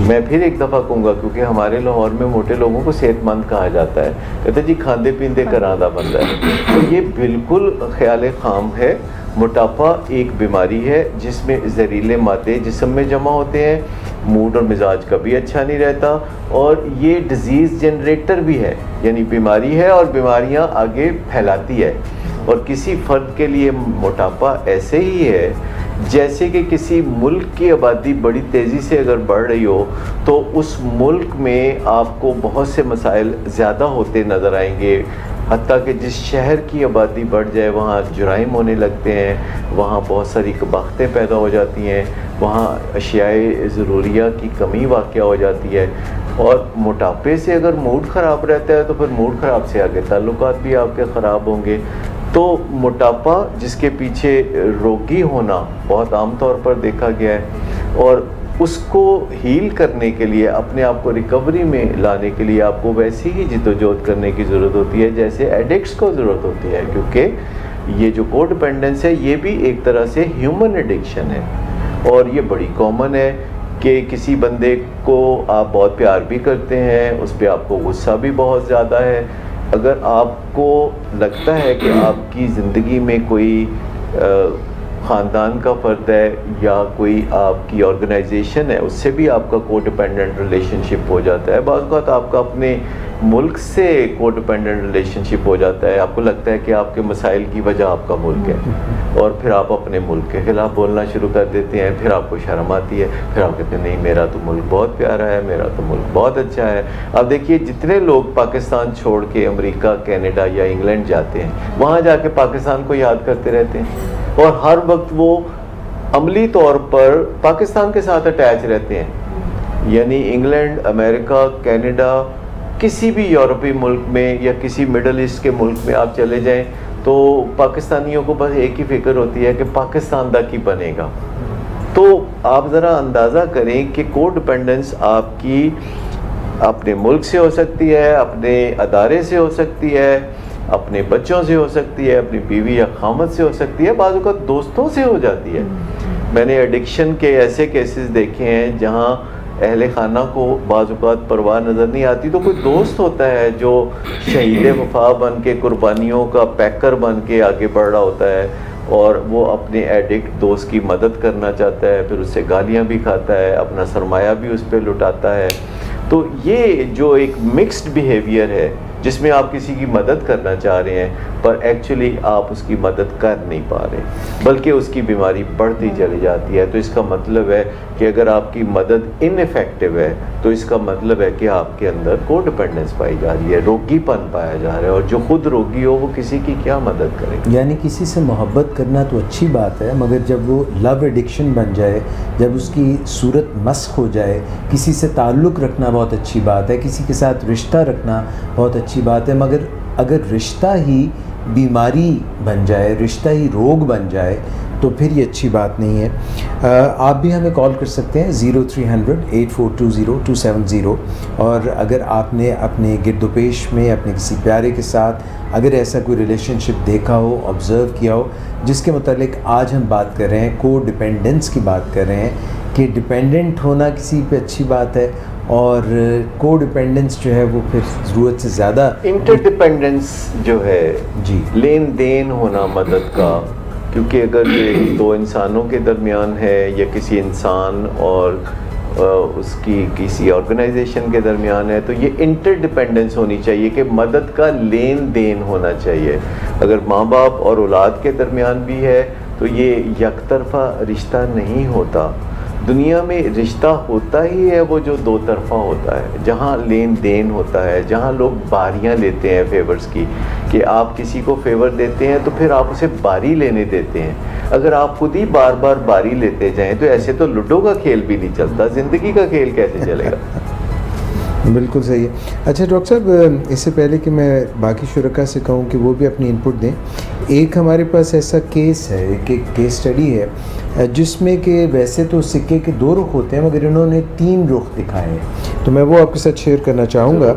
मैं फिर एक दफ़ा कहूँगा, क्योंकि हमारे लाहौर में मोटे लोगों को सेहतमंद कहा जाता है, कहते जी खांदे पींदे करादा बंदा है, तो ये बिल्कुल ख्याल खाम है। मोटापा एक बीमारी है जिसमें जहरीले मादे जिस्म में जमा होते हैं, मूड और मिजाज कभी अच्छा नहीं रहता, और ये डिज़ीज़ जनरेटर भी है, यानी बीमारी है और बीमारियां आगे फैलाती है। और किसी फ़र्द के लिए मोटापा ऐसे ही है जैसे कि किसी मुल्क की आबादी बड़ी तेज़ी से अगर बढ़ रही हो तो उस मुल्क में आपको बहुत से मसाइल ज़्यादा होते नज़र आएंगे। हत्ता कि जिस शहर की आबादी बढ़ जाए वहाँ जुराइम होने लगते हैं, वहाँ बहुत सारी कबाख्तें पैदा हो जाती हैं, वहाँ अशियाए ज़रूरिया की कमी वाक़या हो जाती है। और मोटापे से अगर मूड ख़राब रहता है तो फिर मूड ख़राब से आगे ताल्लुकात भी आपके ख़राब होंगे। तो मोटापा जिसके पीछे रोगी होना बहुत आम तौर पर देखा गया है, और उसको हील करने के लिए, अपने आप को रिकवरी में लाने के लिए आपको वैसी ही जिद्दोजहद करने की ज़रूरत होती है जैसे एडिक्ट्स को ज़रूरत होती है, क्योंकि ये जो कोडिपेंडेंस है ये भी एक तरह से ह्यूमन एडिक्शन है। और ये बड़ी कॉमन है कि किसी बंदे को आप बहुत प्यार भी करते हैं, उस पर आपको गुस्सा भी बहुत ज़्यादा है। अगर आपको लगता है कि आपकी ज़िंदगी में कोई ख़ानदान का फ़र्द है या कोई आपकी ऑर्गेनाइजेशन है, उससे भी आपका को डिपेंडेंट रिलेशनशिप हो जाता है। बाज़ औक़ात आपका अपने मुल्क से को डिपेंडेंट रिलेशनशिप हो जाता है। आपको लगता है कि आपके मसाइल की वजह आपका मुल्क है और फिर आप अपने मुल्क के ख़िलाफ़ बोलना शुरू कर देते हैं। फिर आपको शर्म आती है, फिर आप कहते हैं नहीं मेरा तो मुल्क बहुत प्यारा है, मेरा तो मुल्क बहुत अच्छा है। अब देखिए जितने लोग पाकिस्तान छोड़ के अमेरिका, कनाडा या इंग्लैंड जाते हैं, वहाँ जाके पाकिस्तान को याद करते रहते हैं और हर वक्त वो अमली तौर पर पाकिस्तान के साथ अटैच रहते हैं। यानी इंग्लैंड, अमेरिका, कनाडा, किसी भी यूरोपीय मुल्क में या किसी मिडल ईस्ट के मुल्क में आप चले जाएं तो पाकिस्तानियों को बस एक ही फ़िक्र होती है कि पाकिस्तान दा की बनेगा। तो आप ज़रा अंदाज़ा करें कि को डिपेंडेंस आपकी अपने मुल्क से हो सकती है, अपने अदारे से हो सकती है, अपने बच्चों से हो सकती है, अपनी बीवी या खामद से हो सकती है, बाज़ औक़ात दोस्तों से हो जाती है। मैंने एडिक्शन के ऐसे केसेस देखे हैं जहाँ अहले खाना को बाज़ औक़ात परवाह नज़र नहीं आती, तो कोई दोस्त होता है जो शहीद वफा बन के, कुर्बानियों का पैकर बन के आगे बढ़ रहा होता है और वो अपने एडिक्ट दोस्त की मदद करना चाहता है, फिर उससे गालियाँ भी खाता है, अपना सरमाया भी उस पर लुटाता है। तो ये जो एक मिक्स्ड बिहेवियर है जिसमें आप किसी की मदद करना चाह रहे हैं पर एक्चुअली आप उसकी मदद कर नहीं पा रहे, बल्कि उसकी बीमारी बढ़ती चली जाती है। तो इसका मतलब है कि अगर आपकी मदद इनफेक्टिव है तो इसका मतलब है कि आपके अंदर को डिपेंडेंस पाई जा रही है, रोगीपन पाया जा रहा है, और जो खुद रोगी हो वो किसी की क्या मदद करे। यानी किसी से मोहब्बत करना तो अच्छी बात है, मगर जब वो लव एडिक्शन बन जाए, जब उसकी सूरत मस्क हो जाए, किसी से ताल्लुक़ रखना बहुत अच्छी बात है, किसी के साथ रिश्ता रखना बहुत अच्छी बात है, मगर अगर रिश्ता ही बीमारी बन जाए, रिश्ता ही रोग बन जाए तो फिर ये अच्छी बात नहीं है। आप भी हमें कॉल कर सकते हैं 0300 8420 270, और अगर आपने अपने गिरदोपेश में अपने किसी प्यारे के साथ अगर ऐसा कोई रिलेशनशिप देखा हो, ऑब्ज़र्व किया हो, जिसके मुतालिक आज हम बात कर रहे हैं, को डिपेंडेंस की बात कर रहे हैं कि डिपेंडेंट होना किसी पे अच्छी बात है और को डिपेंडेंस जो है वो फिर ज़रूरत से ज़्यादा इंटरडिपेंडेंस जो है जी, लेन देन होना मदद का, क्योंकि अगर ये दो इंसानों के दरमियान है या किसी इंसान और उसकी किसी ऑर्गेनाइजेशन के दरमियान है तो ये इंटरडिपेंडेंस होनी चाहिए कि मदद का लेन देन होना चाहिए। अगर माँ बाप और औलाद के दरमियान भी है तो ये यकतरफा रिश्ता नहीं होता। दुनिया में रिश्ता होता ही है वो जो दो तरफ़ा होता है, जहाँ लेन देन होता है, जहाँ लोग बारियाँ लेते हैं फेवर्स की, कि आप किसी को फेवर देते हैं तो फिर आप उसे बारी लेने देते हैं। अगर आप खुद ही बार बार बारी लेते जाएं तो ऐसे तो लूडो का खेल भी नहीं चलता, ज़िंदगी का खेल कैसे चलेगा। बिल्कुल सही है। अच्छा डॉक्टर साहब, इससे पहले कि मैं बाकी शुरका से कहूँ कि वो भी अपनी इनपुट दें, एक हमारे पास ऐसा केस है, एक केस स्टडी है जिसमें कि वैसे तो सिक्के के दो रुख होते हैं मगर इन्होंने 3 रुख दिखाए हैं, तो मैं वो आपके साथ शेयर करना चाहूँगा।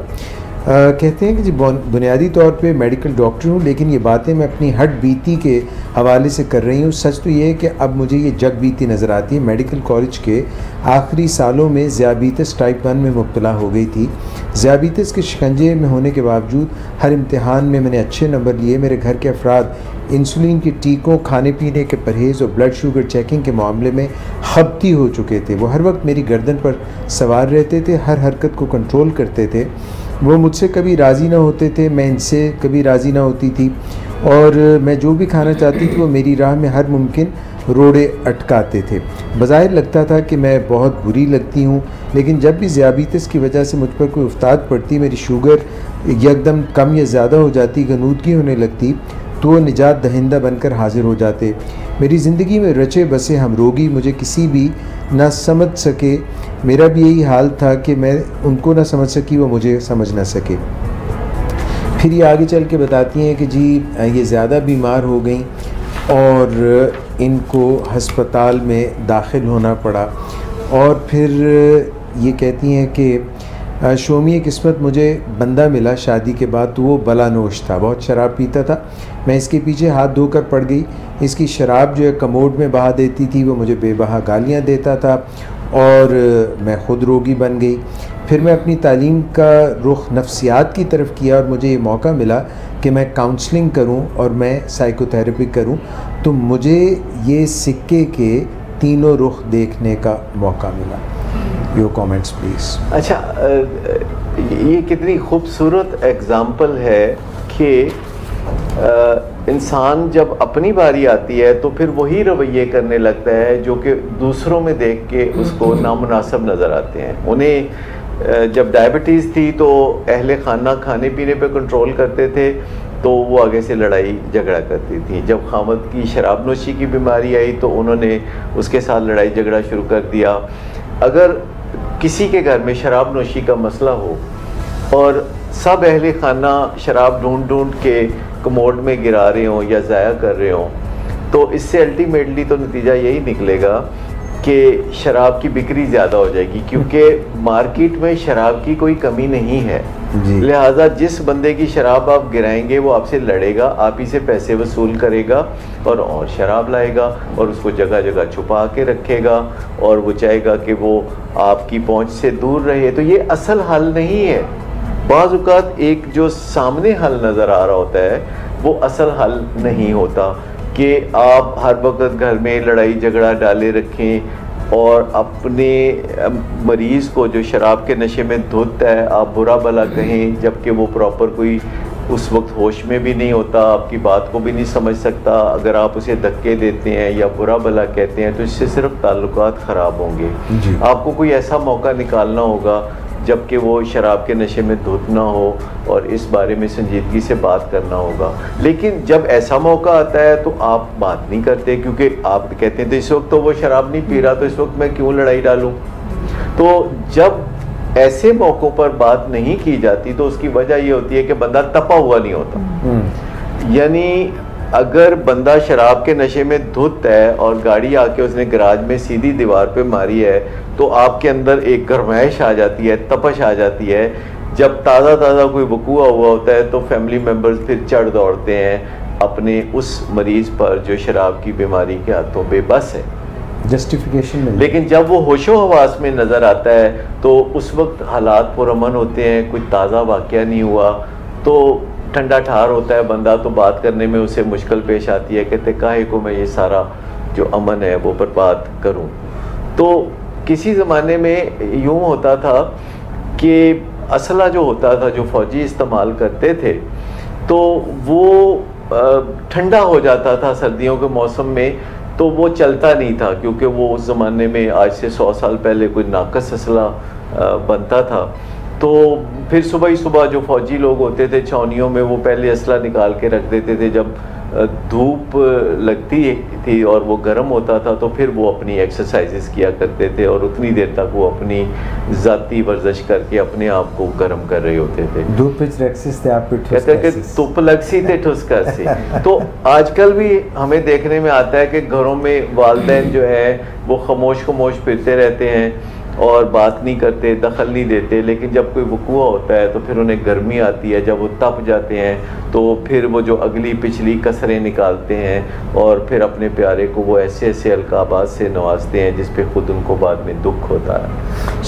कहते हैं कि जी बुनियादी तौर पे मेडिकल डॉक्टर हूँ, लेकिन ये बातें मैं अपनी हट बीती के हवाले से कर रही हूँ। सच तो ये है कि अब मुझे ये जग बीती नज़र आती है। मेडिकल कॉलेज के आखिरी सालों में ज़ियाबीतस टाइप 1 में मुब्तला हो गई थी। ज़ियाबीतस के शिकंजे में होने के बावजूद हर इम्तिहान में मैंने अच्छे नंबर लिए। मेरे घर के अफराद इंसुलिन के टीकों, खाने पीने के परहेज़ और ब्लड शुगर चेकिंग के मामले में खबती हो चुके थे। वो हर वक्त मेरी गर्दन पर सवार रहते थे, हर हरकत को कंट्रोल करते थे। वो मुझसे कभी राज़ी ना होते थे, मैं इनसे कभी राज़ी ना होती थी, और मैं जो भी खाना चाहती थी वो मेरी राह में हर मुमकिन रोड़े अटकाते थे। बज़ाहिर लगता था कि मैं बहुत बुरी लगती हूँ, लेकिन जब भी ज़ियाबीतस की वजह से मुझ पर कोई उफ्ताद पड़ती, मेरी शुगर एकदम कम या ज़्यादा हो जाती, गनूदगी होने लगती, तो वो निजात दहिंदा बनकर हाजिर हो जाते। मेरी ज़िंदगी में रचे बसे हम रोगी मुझे किसी भी ना समझ सके। मेरा भी यही हाल था कि मैं उनको ना समझ सकी, वो मुझे समझ ना सके। फिर ये आगे चल के बताती हैं कि जी ये ज़्यादा बीमार हो गई और इनको हस्पताल में दाखिल होना पड़ा, और फिर ये कहती हैं कि शोमी किस्मत मुझे बंदा मिला शादी के बाद, तो वो बलानोश था, बहुत शराब पीता था। मैं इसके पीछे हाथ धोकर पड़ गई। इसकी शराब जो है कमोड में बहा देती थी, वो मुझे बेबहा गालियाँ देता था और मैं ख़ुद रोगी बन गई। फिर मैं अपनी तालीम का रुख नफ्सियात की तरफ किया और मुझे ये मौका मिला कि मैं काउंसलिंग करूं और मैं साइकोथेरेपी करूं, तो मुझे ये सिक्के के तीनों रुख देखने का मौका मिला। Your comments please. अच्छा, ये कितनी खूबसूरत एग्ज़ाम्पल है कि इंसान जब अपनी बारी आती है तो फिर वही रवैये करने लगता है जो कि दूसरों में देख के उसको नामुनासिब नज़र आते हैं। उन्हें जब डायबिटीज़ थी तो अहले खाना खाने पीने पे कंट्रोल करते थे, तो वो आगे से लड़ाई झगड़ा करती थी। जब खामद की शराब नोशी की बीमारी आई तो उन्होंने उसके साथ लड़ाई झगड़ा शुरू कर दिया। अगर किसी के घर में शराब नोशी का मसला हो और सब अहले खाना शराब ढूंढ ढूंढ के कमोड में गिरा रहे हों या ज़ाया कर रहे हों, तो इससे अल्टीमेटली तो नतीजा यही निकलेगा कि शराब की बिक्री ज़्यादा हो जाएगी, क्योंकि मार्केट में शराब की कोई कमी नहीं है। लिहाजा जिस बंदे की शराब आप गिराएंगे वो आपसे लड़ेगा, आप ही से पैसे वसूल करेगा और शराब लाएगा और उसको जगह जगह छुपा के रखेगा और वो चाहेगा कि वो आपकी पहुंच से दूर रहे। तो ये असल हल नहीं है। बाज़ औक़ात एक जो सामने हल नज़र आ रहा होता है वो असल हल नहीं होता कि आप हर वक्त घर में लड़ाई झगड़ा डाले रखें और अपने मरीज़ को जो शराब के नशे में धुत है आप बुरा भला कहें, जबकि वो प्रॉपर कोई उस वक्त होश में भी नहीं होता, आपकी बात को भी नहीं समझ सकता। अगर आप उसे धक्के देते हैं या बुरा भला कहते हैं तो इससे सिर्फ ताल्लुकात ख़राब होंगे। आपको कोई ऐसा मौका निकालना होगा जबकि वो शराब के नशे में धुत ना हो और इस बारे में संजीदगी से बात करना होगा। लेकिन जब ऐसा मौका आता है तो आप बात नहीं करते, क्योंकि आप कहते हैं तो इस वक्त तो वो शराब नहीं पी रहा, तो इस वक्त मैं क्यों लड़ाई डालूं। तो जब ऐसे मौक़ों पर बात नहीं की जाती तो उसकी वजह ये होती है कि बंदा तपा हुआ नहीं होता। यानी अगर बंदा शराब के नशे में धुत है और गाड़ी आके उसने गराज में सीधी दीवार पे मारी है तो आपके अंदर एक गर्माइश आ जाती है, तपश आ जाती है। जब ताज़ा कोई वक़ूआ हुआ होता है तो फैमिली मेम्बर्स फिर चढ़ दौड़ते हैं अपने उस मरीज़ पर जो शराब की बीमारी के हाथों बेबस है, जस्टिफिकेशन में। लेकिन जब वो होशो हवास में नज़र आता है तो उस वक्त हालात पुरअमन होते हैं, कोई ताज़ा वाक़या नहीं हुआ, तो ठंडा ठार होता है बंदा, तो बात करने में उसे मुश्किल पेश आती है। कहते काहे को मैं ये सारा जो अमन है वो बर्बाद करूं। तो किसी ज़माने में यूँ होता था कि असला जो होता था जो फ़ौजी इस्तेमाल करते थे तो वो ठंडा हो जाता था सर्दियों के मौसम में, तो वो चलता नहीं था, क्योंकि वो उस ज़माने में आज से 100 साल पहले कोई नाकस असला बनता था। तो फिर सुबह ही सुबह जो फ़ौजी लोग होते थे छावनियों में वो पहले असला निकाल के रख देते थे। जब धूप लगती थी और वो गर्म होता था तो फिर वो अपनी एक्सरसाइजेस किया करते थे और उतनी देर तक वो अपनी ज़ाती वर्जिश करके अपने आप को गर्म कर रहे होते थे। धूप कहते कि धूप लगसी थे ठुसकर से। तो आजकल भी हमें देखने में आता है कि घरों में वालिदैन जो है वो खामोश फिरते रहते हैं और बात नहीं करते, दखल नहीं देते, लेकिन जब कोई वक़ूआ होता है तो फिर उन्हें गर्मी आती है, जब वो तप जाते हैं तो फिर वो जो अगली पिछली कसरें निकालते हैं और फिर अपने प्यारे को वो ऐसे ऐसे अलकाबात से नवाजते हैं जिस पे खुद उनको बाद में दुख होता है।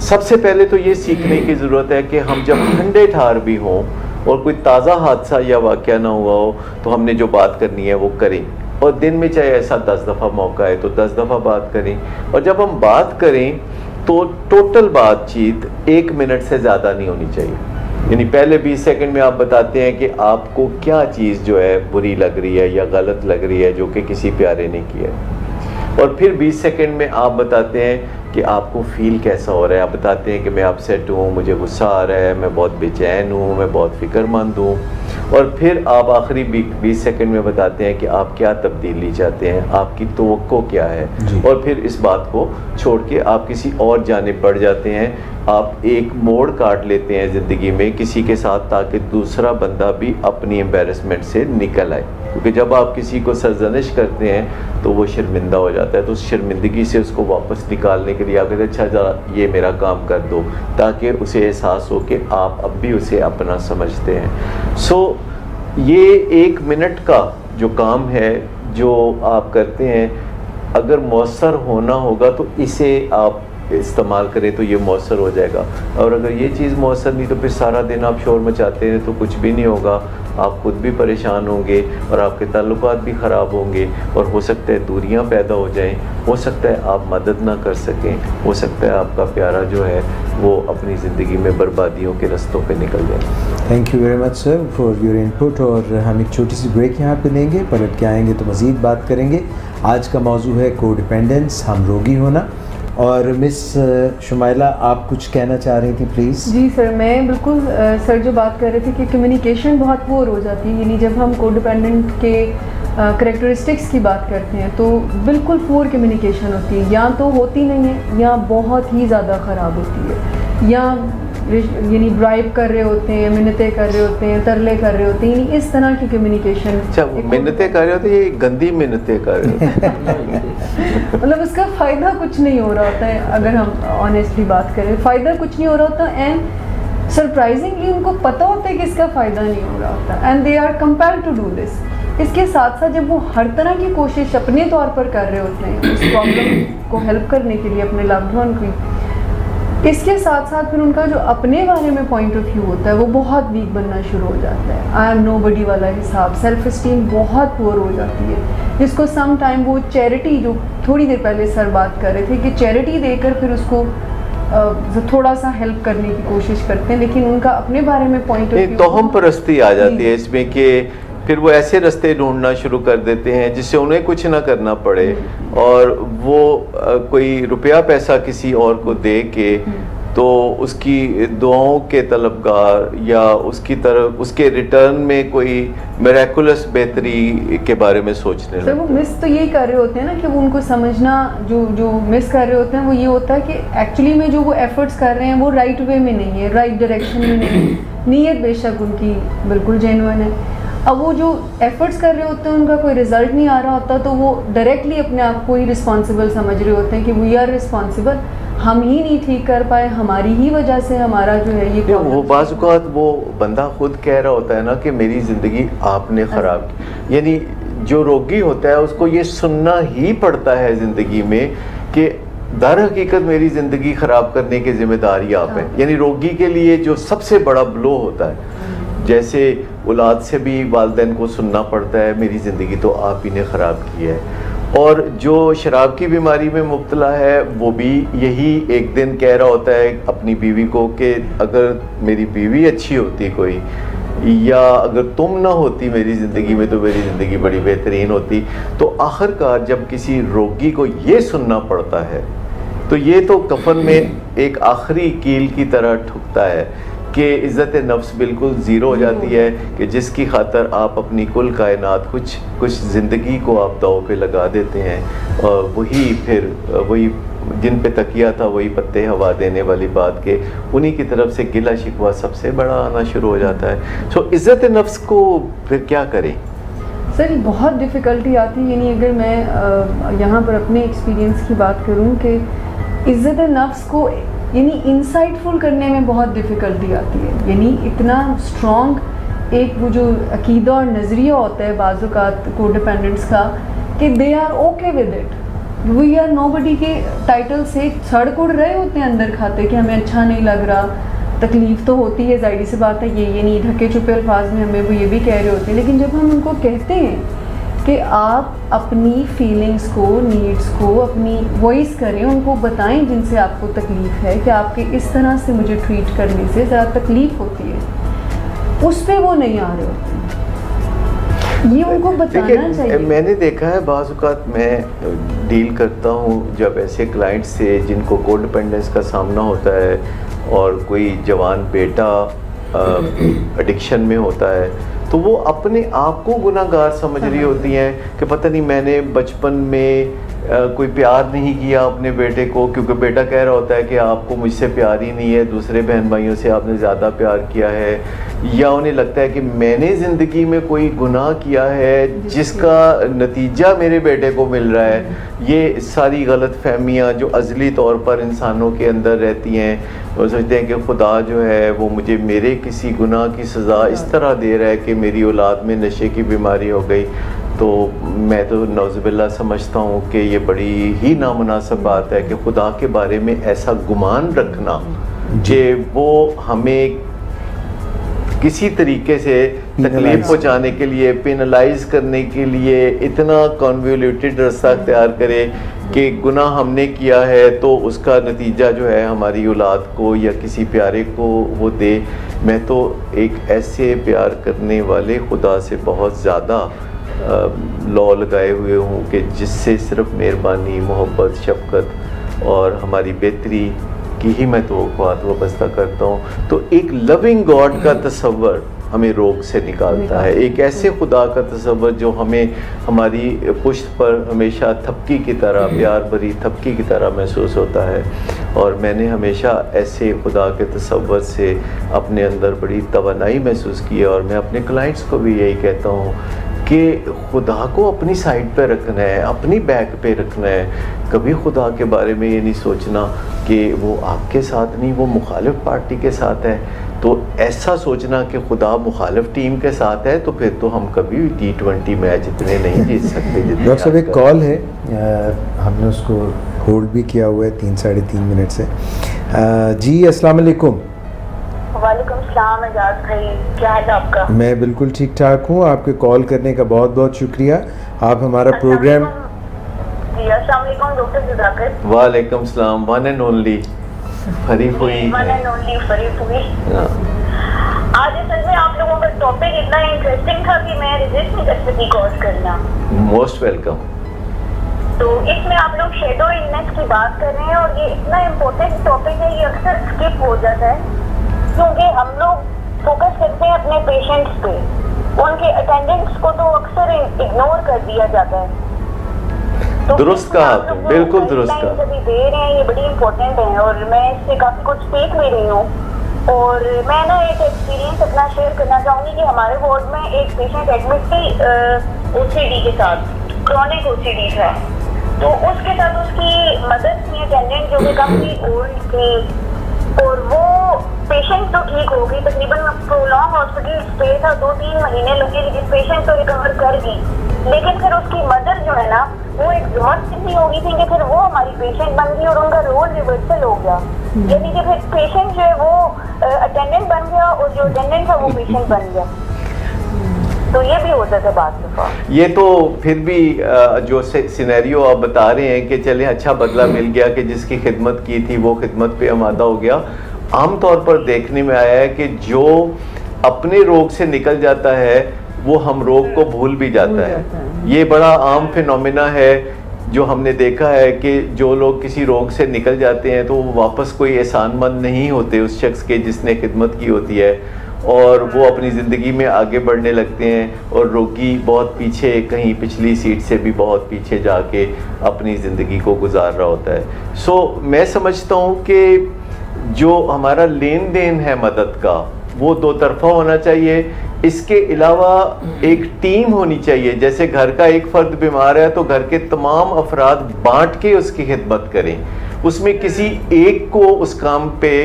सबसे पहले तो ये सीखने की ज़रूरत है कि हम जब ठंडे ठार भी हों और कोई ताज़ा हादसा या वाक़या ना हुआ हो तो हमने जो बात करनी है वो करें, और दिन में चाहे ऐसा 10 दफ़ा मौका है तो 10 दफ़ा बात करें। और जब हम बात करें तो टोटल बातचीत 1 मिनट से ज़्यादा नहीं होनी चाहिए। यानी पहले 20 सेकंड में आप बताते हैं कि आपको क्या चीज़ जो है बुरी लग रही है या गलत लग रही है जो कि किसी प्यारे ने की है, और फिर 20 सेकंड में आप बताते हैं कि आपको फ़ील कैसा हो रहा है। आप बताते हैं कि मैं अपसेट हूँ, मुझे गुस्सा आ रहा है, मैं बहुत बेचैन हूँ, मैं बहुत फ़िक्रमंद हूँ, और फिर आप आखिरी 20 सेकंड में बताते हैं कि आप क्या तब्दीली चाहते हैं, आपकी तवक्को क्या है, और फिर इस बात को छोड़ के आप किसी और जानिब बढ़ जाते हैं। आप एक मोड़ काट लेते हैं ज़िंदगी में किसी के साथ ताकि दूसरा बंदा भी अपनी एम्बेरसमेंट से निकल आए, क्योंकि जब आप किसी को सरजनिश करते हैं तो वो शर्मिंदा हो जाता है। तो उस शर्मिंदगी से उसको वापस निकालने के लिए आप कहते हैं अच्छा जरा ये मेरा काम कर दो, ताकि उसे एहसास हो कि आप अब भी उसे अपना समझते हैं। ये 1 मिनट का जो काम है जो आप करते हैं, अगर मौसर होना होगा तो इसे आप इस्तेमाल करें तो ये मौसर हो जाएगा, और अगर ये चीज़ मौसर नहीं तो फिर सारा दिन आप शोर मचाते हैं तो कुछ भी नहीं होगा, आप खुद भी परेशान होंगे और आपके ताल्लुकात भी ख़राब होंगे, और हो सकता है दूरियां पैदा हो जाएं, हो सकता है आप मदद ना कर सकें, हो सकता है आपका प्यारा जो है वो अपनी ज़िंदगी में बर्बादियों के रास्तों पे निकल जाए। Thank you very much sir for your input. और हम एक छोटी सी ब्रेक यहाँ पे लेंगे, पलट के आएंगे तो मज़ीद बात करेंगे। आज का मौजू है कोडिपेंडेंस, हम रोगी होना। और मिस शुमाइला, आप कुछ कहना चाह रही थी प्लीज़? जी सर, मैं बिल्कुल सर जो बात कर रहे थे कि कम्युनिकेशन बहुत पुअर हो जाती है, यानी जब हम कोडिपेंडेंट के करैक्टरिस्टिक्स की बात करते हैं तो बिल्कुल पुअर कम्युनिकेशन होती है, या तो होती नहीं है या बहुत ही ज़्यादा ख़राब होती है, या यानी ब्राइब कर रहे होते हैं, मिन्नतें कर रहे होते हैं, तरले कर रहे होते हैं, यानी इस तरह की कम्युनिकेशन। अच्छा, मिन्नतें कर रहे होते हैं, ये गंदी मिन्नतें कर रहे होते हैं मतलब उसका फ़ायदा कुछ नहीं हो रहा होता है, अगर हम ऑनेस्टली बात करें फ़ायदा कुछ नहीं हो रहा होता, एंड सरप्राइजिंगली उनको पता होता है कि इसका फ़ायदा नहीं हो रहा होता, and they are compelled to do this. इसके साथ साथ जब वो हर तरह की कोशिश अपने तौर पर कर रहे होते हैं उस प्रॉब्लम को हेल्प करने के लिए अपने लव्ड वन की, इसके साथ साथ फिर उनका जो अपने बारे में पॉइंट ऑफ व्यू होता है वो बहुत वीक बनना शुरू हो जाता है। आई एम नोबडी वाला हिसाब, सेल्फ इस्टीम बहुत पुअर हो जाती है, जिसको सम टाइम वो चैरिटी, जो थोड़ी देर पहले सर बात कर रहे थे कि चैरिटी देकर फिर उसको थोड़ा सा हेल्प करने की कोशिश करते हैं, लेकिन उनका अपने बारे में पॉइंट ऑफ व्यू, तोहम परस्ती आ जाती है इसमें कि फिर वो ऐसे रास्ते ढूंढना शुरू कर देते हैं जिससे उन्हें कुछ ना करना पड़े, और वो कोई रुपया पैसा किसी और को दे के तो उसकी दुआओं के तलबगार या उसकी तरफ उसके रिटर्न में कोई मिरेकुलस बेहतरी के बारे में सोचने लगते हैं। वो मिस तो यही कर रहे होते हैं ना कि वो उनको समझना, जो मिस कर रहे होते हैं वो ये होता है कि एक्चुअली में जो वो एफर्ट्स कर रहे हैं वो राइट वे में नहीं है, राइट डायरेक्शन में नहीं है। नीयत बेशक उनकी बिल्कुल जेन्युइन है, अब वो जो एफर्ट्स कर रहे होते हैं उनका कोई रिजल्ट नहीं आ रहा होता, तो वो डायरेक्टली अपने आप को ही रिस्पॉन्सिबल समझ रहे होते हैं कि वी आर रिस्पॉन्सिबल, हम ही नहीं ठीक कर पाए, हमारी ही वजह से हमारा जो है ये वो बाज़-औक़ात वो बंदा खुद कह रहा होता है ना कि मेरी ज़िंदगी आपने ख़राब की, यानी जो रोगी होता है उसको ये सुनना ही पड़ता है ज़िंदगी में कि दर हकीकत मेरी ज़िंदगी ख़राब करने के ज़िम्मेदारी आप हैं। यानी रोगी के लिए जो सबसे बड़ा ब्लो होता है, जैसे औलाद से भी वालिदैन को सुनना पड़ता है मेरी ज़िंदगी तो आप ही ने ख़राब की है, और जो शराब की बीमारी में मुब्तला है वो भी यही एक दिन कह रहा होता है अपनी बीवी को कि अगर मेरी बीवी अच्छी होती कोई, या अगर तुम ना होती मेरी ज़िंदगी में तो मेरी ज़िंदगी बड़ी बेहतरीन होती। तो आखिरकार जब किसी रोगी को ये सुनना पड़ता है तो ये तो कफन में एक आखिरी कील की तरह ठुकता है कि इज़्ज़त नफ्स बिल्कुल ज़ीरो हो जाती है, कि जिसकी खातर आप अपनी कुल कायनात कुछ ज़िंदगी को आप दाव पे लगा देते हैं, और वही जिन पे तकिया था वही पत्ते हवा देने वाली बात के उन्हीं की तरफ से गिला शिकवा सबसे बड़ा आना शुरू हो जाता है। सो इज़्ज़त नफ्स को फिर क्या करें? सर बहुत डिफ़िकल्टी आती है, यानी अगर मैं यहाँ पर अपने एक्सपीरियंस की बात करूँ कि इज़्ज़त नफ्स को यानी इंसाइटफुल करने में बहुत डिफ़िकल्टी आती है, यानी इतना स्ट्रॉन्ग एक वो जो अकीदा और नज़रिया होता है बाज़ औक़ात कोडिपेंडेंट्स का कि they are okay with it, we are nobody के टाइटल से सड़क उड़ रहे होते हैं अंदर खाते कि हमें अच्छा नहीं लग रहा, तकलीफ़ तो होती है, ज़ाहिर सी बात है, ये नहीं ढके छुपे अल्फाज में हमें वो ये भी कह रहे होते हैं, लेकिन जब हम उनको कहते हैं कि आप अपनी फीलिंग्स को, नीड्स को अपनी वॉइस करें, उनको बताएं जिनसे आपको तकलीफ़ है कि आपके इस तरह से मुझे ट्रीट करने से ज़रा तकलीफ़ होती है, उस पर वो नहीं आ रहे होते हैं, ये उनको बताना चाहिए। मैंने देखा है बाज़ औक़ात मैं डील करता हूँ जब ऐसे क्लाइंट से जिनको कोडिपेंडेंस का सामना होता है और कोई जवान बेटा एडिक्शन में होता है, तो वो अपने आप को गुनाहगार समझ रही होती हैं कि पता नहीं मैंने बचपन में कोई प्यार नहीं किया अपने बेटे को, क्योंकि बेटा कह रहा होता है कि आपको मुझसे प्यार ही नहीं है, दूसरे बहन भाइयों से आपने ज़्यादा प्यार किया है, या उन्हें लगता है कि मैंने ज़िंदगी में कोई गुनाह किया है जिसका नतीजा मेरे बेटे को मिल रहा है। ये सारी गलत फहमियाँ जो अज़ली तौर पर इंसानों के अंदर रहती हैं, वो सोचते हैं कि खुदा जो है वो मुझे मेरे किसी गुनाह की सज़ा इस तरह दे रहा है कि मेरी औलाद में नशे की बीमारी हो गई। तो मैं तो नौज़ुबिल्लाह समझता हूँ कि ये बड़ी ही नामुनासिब बात है कि खुदा के बारे में ऐसा गुमान रखना कि वो हमें किसी तरीके से तकलीफ पहुँचाने के लिए, पेनलाइज करने के लिए इतना कन्वोल्यूटेड रास्ता अख्तियार करे कि गुनाह हमने किया है तो उसका नतीजा जो है हमारी औलाद को या किसी प्यारे को वो दे। मैं तो एक ऐसे प्यार करने वाले खुदा से बहुत ज़्यादा लौ लगाए हुए हूँ कि जिससे सिर्फ मेहरबानी, मोहब्बत, शफ़क़त और हमारी बेहतरी की ही मैं तवक्कुआत वाबस्ता करता हूँ। तो एक लविंग गॉड का तसव्वुर हमें रोग से निकालता है, एक ऐसे खुदा का तसव्वुर जो हमें हमारी पुश्त पर हमेशा थपकी की तरह, प्यार भरी थपकी की तरह महसूस होता है। और मैंने हमेशा ऐसे खुदा के तसव्वुर से अपने अंदर बड़ी तवानाई महसूस की है। और मैं अपने क्लाइंट्स को भी यही कहता हूँ कि खुदा को अपनी साइड पे रखना है, अपनी बैक पे रखना है। कभी खुदा के बारे में ये नहीं सोचना कि वो आपके साथ नहीं, वो मुखालिफ पार्टी के साथ है। तो ऐसा सोचना कि खुदा मुखालिफ टीम के साथ है तो फिर तो हम कभी T20 मैच इतने नहीं जीत सकते जितने। डॉक्टर साहब एक कॉल है, हमने उसको होल्ड भी किया हुआ है 3-3.5 मिनट से। जी अस्सलाम वालेकुम। वालेकुम सलाम एजाज भाई, क्या हाल है आपका? मैं बिल्कुल ठीक ठाक हूँ। आपके कॉल करने का बहुत बहुत शुक्रिया। आप हमारा प्रोग्राम। जी अस्सलाम वालेकुम डॉक्टर सुधाकर। वालेकुम सलाम, वन एंड ओनली फरीफ हुई। वन एंड ओनली फरीफ हुई। आज असल में आप लोगों का टॉपिक इतना इंटरेस्टिंग था कि मैं रिजिस्ट नहीं कर सकी कॉल करना। Most welcome. तो इसमें आप लोग शेडो इलनेस की बात कर रहे हैं और ये इतना इम्पोर्टेंट टॉपिक है, ये अक्सर स्किप हो जाता है क्योंकि हम लोग फोकस करते हैं अपने पेशेंट्स पे, उनके अटेंडेंस को तो अक्सर इग्नोर कर दिया जाता है। तो दुरुस्त कहा आपने, बिल्कुल दुरुस्त कहा। अभी दे रहे हैं ये बड़ी इंपॉर्टेंट है और मैं इससे काफ़ी कुछ सीख भी रही हूँ। और मैं ना एक एक्सपीरियंस अपना शेयर करना चाहूँगी कि हमारे वार्ड में एक पेशेंट एडमिट थी OCD के साथ, क्रॉनिक OCD था। तो उसके साथ उसकी मदर थी अटेंडेंट जो कि काफ़ी ओल्ड थी और वो पेशेंट तो ठीक हो गई, तकरीबन प्रोलॉन्ग हॉस्पिटल स्टे था, 2-3 महीने लगे, लेकिन पेशेंट तो रिकवर कर गई। लेकिन फिर उसकी मदर जो है ना वो एग्जॉस्ट इतनी हो गई थी कि फिर वो हमारी पेशेंट बन गई और उनका रोल रिवर्सल हो गया। यानी कि फिर पेशेंट जो है वो अटेंडेंट बन गया और जो अटेंडेंट था वो पेशेंट बन गया। तो ये भी होता था बात दफा। ये तो फिर भी जो सिनेरियो आप बता रहे हैं कि चले अच्छा बदला मिल गया कि जिसकी खिदमत की थी वो खिदमत पे आमादा हो गया। आमतौर पर देखने में आया है कि जो अपने रोग से निकल जाता है वो हम रोग को भूल भी जाता है। ये बड़ा आम फिनोमिना है जो हमने देखा है कि जो लोग किसी रोग से निकल जाते हैं तो वो वापस कोई एहसानमंद नहीं होते उस शख्स के जिसने खिदमत की होती है, और वो अपनी ज़िंदगी में आगे बढ़ने लगते हैं और रोगी बहुत पीछे, कहीं पिछली सीट से भी बहुत पीछे जाके अपनी ज़िंदगी को गुजार रहा होता है। सो मैं समझता हूँ कि जो हमारा लेन देन है मदद का वो दो तरफा होना चाहिए। इसके अलावा एक टीम होनी चाहिए। जैसे घर का एक फ़र्द बीमार है तो घर के तमाम अफराद बांट के उसकी खिदमत करें, उसमें किसी एक को उस काम पे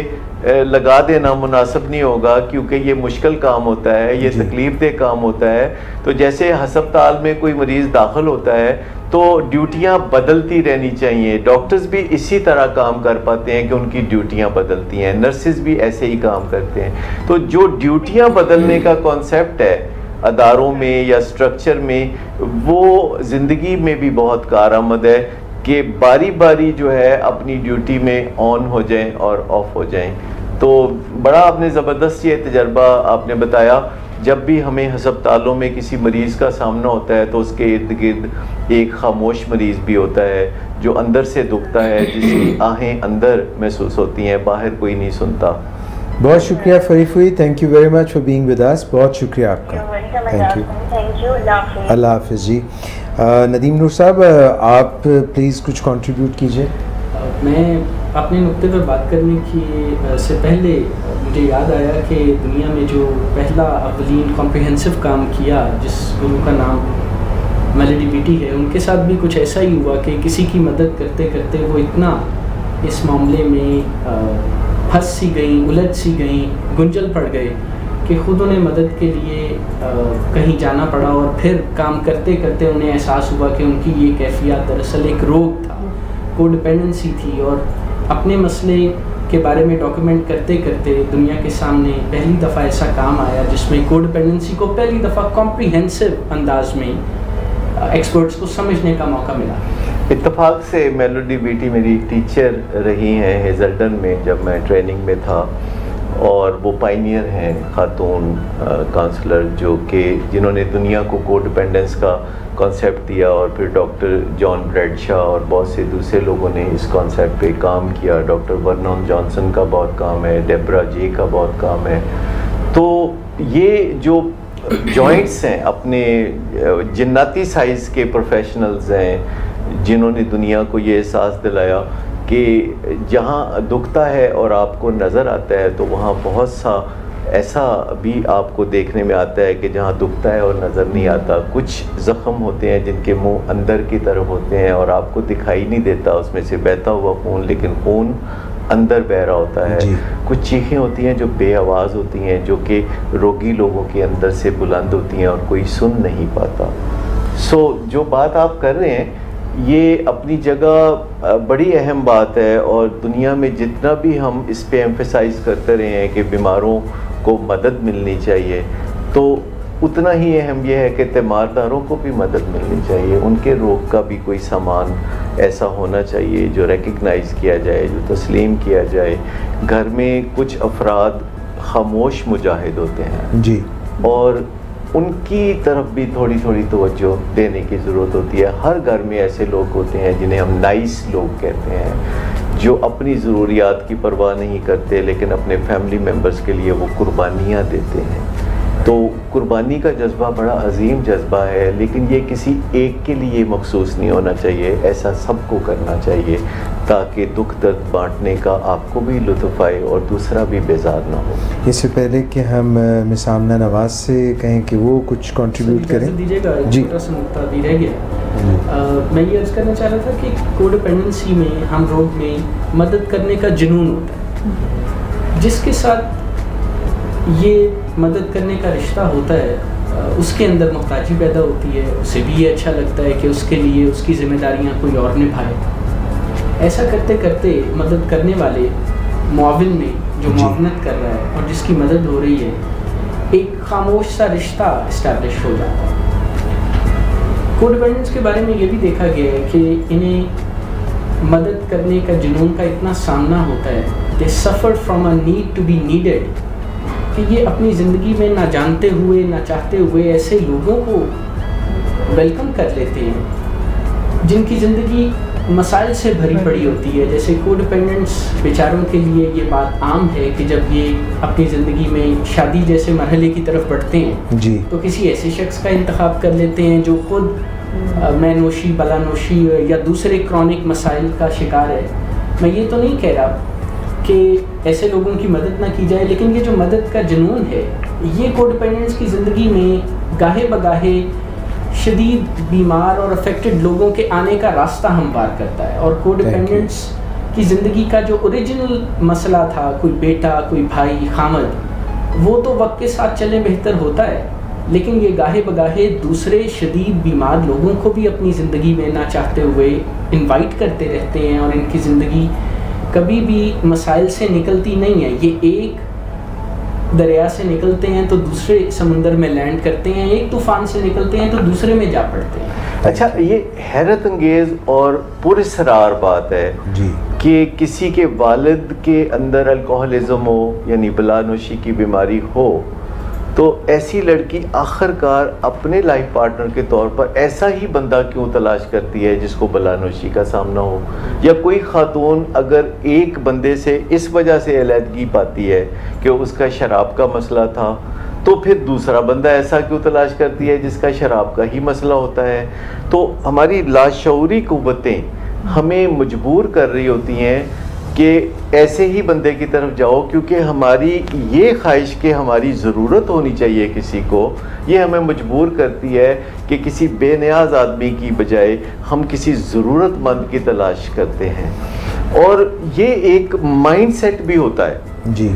लगा देना मुनासिब नहीं होगा क्योंकि ये मुश्किल काम होता है, ये तकलीफ दे काम होता है। तो जैसे हस्पताल में कोई मरीज़ दाखिल होता है तो ड्यूटियां बदलती रहनी चाहिए। डॉक्टर्स भी इसी तरह काम कर पाते हैं कि उनकी ड्यूटियां बदलती हैं, नर्सेज भी ऐसे ही काम करते हैं। तो जो ड्यूटियां बदलने का कॉन्सेप्ट है अदारों में या स्ट्रक्चर में, वो ज़िंदगी में भी बहुत कारआमद है कि बारी बारी जो है अपनी ड्यूटी में ऑन हो जाएं और ऑफ हो जाएं। तो बड़ा आपने ज़बरदस्त ये तजर्बा आपने बताया। जब भी हमें हस्पतालों में किसी मरीज़ का सामना होता है तो उसके इर्द गिर्द एक खामोश मरीज़ भी होता है जो अंदर से दुखता है, जिसकी आहें अंदर महसूस होती हैं, बाहर कोई नहीं सुनता। बहुत शुक्रिया फरीफ हुई, thank you very much for being with us. बहुत शुक्रिया आपका, थैंक यू। अल्लाह हाफिज़ जी। नदीम नूर साहब, आप प्लीज़ कुछ कंट्रीब्यूट कीजिए। मैं अपने नुक्ते पर बात करने की से पहले मुझे याद आया कि दुनिया में जो पहला अवलीन कॉम्प्रिहेंसिव काम किया जिस गुरु का नाम मेलेडी बीटी है, उनके साथ भी कुछ ऐसा ही हुआ कि किसी की मदद करते करते वो इतना इस मामले में फंस सी गई, उलझ सी गई, गुंजल पड़ गए कि खुद उन्हें मदद के लिए कहीं जाना पड़ा और फिर काम करते करते उन्हें एहसास हुआ कि उनकी ये कैफियत दरअसल एक रोग था, कोडिपेंडेंसी थी। और अपने मसले के बारे में डॉक्यूमेंट करते करते दुनिया के सामने पहली दफ़ा ऐसा काम आया जिसमें कोडिपेंडेंसी को पहली दफ़ा कॉम्प्रिहेंसिव अंदाज में एक्सपर्ट्स को समझने का मौका मिला। इत्तफाक से मेलोडी बीटी मेरी टीचर रही हैं हेज़ल्टन में जब मैं ट्रेनिंग में था, और वो पाइनियर हैं खातून काउंसलर जो कि जिन्होंने दुनिया को कोडिपेंडेंस का कॉन्सेप्ट दिया, और फिर डॉक्टर जॉन ब्रैडशॉ और बहुत से दूसरे लोगों ने इस कॉन्सेप्ट पे काम किया। डॉक्टर वर्नन जॉनसन का बहुत काम है, डेब्रा जे का बहुत काम है। तो ये जो जॉइंट्स हैं अपने जिन्नाती साइज़ के प्रोफेशनल्स हैं जिन्होंने दुनिया को ये एहसास दिलाया कि जहाँ दुखता है और आपको नज़र आता है तो वहाँ बहुत सा ऐसा भी आपको देखने में आता है कि जहाँ दुखता है और नज़र नहीं आता। कुछ ज़ख्म होते हैं जिनके मुंह अंदर की तरफ होते हैं और आपको दिखाई नहीं देता उसमें से बहता हुआ खून, लेकिन खून अंदर बह रहा होता है। कुछ चीखें होती हैं जो बेआवाज़ होती हैं, जो कि रोगी लोगों के अंदर से बुलंद होती हैं और कोई सुन नहीं पाता। जो बात आप कर रहे हैं ये अपनी जगह बड़ी अहम बात है, और दुनिया में जितना भी हम इस पे एम्फेसाइज करते रहे हैं कि बीमारों को मदद मिलनी चाहिए, तो उतना ही अहम यह है कि तीमारदारों को भी मदद मिलनी चाहिए। उनके रोग का भी कोई सामान ऐसा होना चाहिए जो रिकग्नाइज़ किया जाए, जो तस्लीम किया जाए। घर में कुछ अफराद खामोश मुजाहिद होते हैं जी, और उनकी तरफ भी थोड़ी थोड़ी तवज्जो देने की ज़रूरत होती है। हर घर में ऐसे लोग होते हैं जिन्हें हम नाइस लोग कहते हैं, जो अपनी ज़रूरियात की परवाह नहीं करते लेकिन अपने फैमिली मेम्बर्स के लिए वो कुर्बानियाँ देते हैं। तो कुर्बानी का जज्बा बड़ा अजीम जज्बा है, लेकिन ये किसी एक के लिए मखसूस नहीं होना चाहिए, ऐसा सबको करना चाहिए ताकि दुख दर्द बांटने का आपको भी लुत्फ़ आए और दूसरा भी बेजार ना हो। इससे पहले कि हम मिस आमना नवाज़ से कहें कि वो कुछ कंट्रीब्यूट करें, दीजिएगा जी। छोटा सा नुक्ता भी रह गया। मैं ये अर्ज़ करना चाह रहा था कि कोडिपेंडेंसी में हम रोग में मदद करने का जुनून होता है, जिसके साथ ये मदद करने का रिश्ता होता है उसके अंदर मुहताजी पैदा होती है। उसे भी ये अच्छा लगता है कि उसके लिए उसकी ज़िम्मेदारियाँ कोई और निभाए। ऐसा करते करते मदद करने वाले मुआविन में जो मुआवनत कर रहा है और जिसकी मदद हो रही है, एक खामोश सा रिश्ता इस्टेब्लिश हो जाता है। कोडिपेंडेंस के बारे में ये भी देखा गया है कि इन्हें मदद करने का जुनून का इतना सामना होता है, they suffer from a need to be needed, कि ये अपनी ज़िंदगी में ना जानते हुए ना चाहते हुए ऐसे लोगों को वेलकम कर लेते हैं जिनकी ज़िंदगी मसाइल से भरी पड़ी होती है। जैसे कोडिपेंडेंट्स बेचारों के लिए ये बात आम है कि जब ये अपनी ज़िंदगी में शादी जैसे मरहले की तरफ बढ़ते हैं जी, तो किसी ऐसे शख्स का इंतखाब कर लेते हैं जो खुद मैनोशी, बलानोशी या दूसरे क्रॉनिक मसाइल का शिकार है। मैं ये तो नहीं कह रहा कि ऐसे लोगों की मदद ना की जाए, लेकिन ये जो मदद का जुनून है ये कोडिपेंडेंट्स की ज़िंदगी में गाहे बगाहे शदीद बीमार और अफेक्टेड लोगों के आने का रास्ता हमवार करता है। और कोडिपेंडेंट्स की ज़िंदगी का जो ओरिजिनल मसला था, कोई बेटा, कोई भाई, खामद, वो तो वक्त के साथ चले बेहतर होता है, लेकिन ये गाहे बगाहे दूसरे शदीद बीमार लोगों को भी अपनी ज़िंदगी में ना चाहते हुए इनवाइट करते रहते हैं, और इनकी ज़िंदगी कभी भी मसाइल से निकलती नहीं है। ये एक दरिया से निकलते हैं तो दूसरे समंदर में लैंड करते हैं, एक तूफ़ान से निकलते हैं तो दूसरे में जा पड़ते हैं। अच्छा, ये हैरत अंगेज़ और पुरस्रार बात है जी कि किसी के वालिद के अंदर अल्कोहलिज्म हो यानी बलानोशी की बीमारी हो, तो ऐसी लड़की आखिरकार अपने लाइफ पार्टनर के तौर पर ऐसा ही बंदा क्यों तलाश करती है जिसको बलानोशी का सामना हो। या कोई खातून अगर एक बंदे से इस वजह से अलहदगी पाती है कि उसका शराब का मसला था, तो फिर दूसरा बंदा ऐसा क्यों तलाश करती है जिसका शराब का ही मसला होता है। तो हमारी लाशऊरी कुव्वतें हमें मजबूर कर रही होती हैं कि ऐसे ही बंदे की तरफ जाओ, क्योंकि हमारी ये ख्वाहिश कि हमारी ज़रूरत होनी चाहिए किसी को, ये हमें मजबूर करती है कि किसी बेनियाज आदमी की बजाय हम किसी ज़रूरतमंद की तलाश करते हैं। और ये एक माइंडसेट भी होता है जी।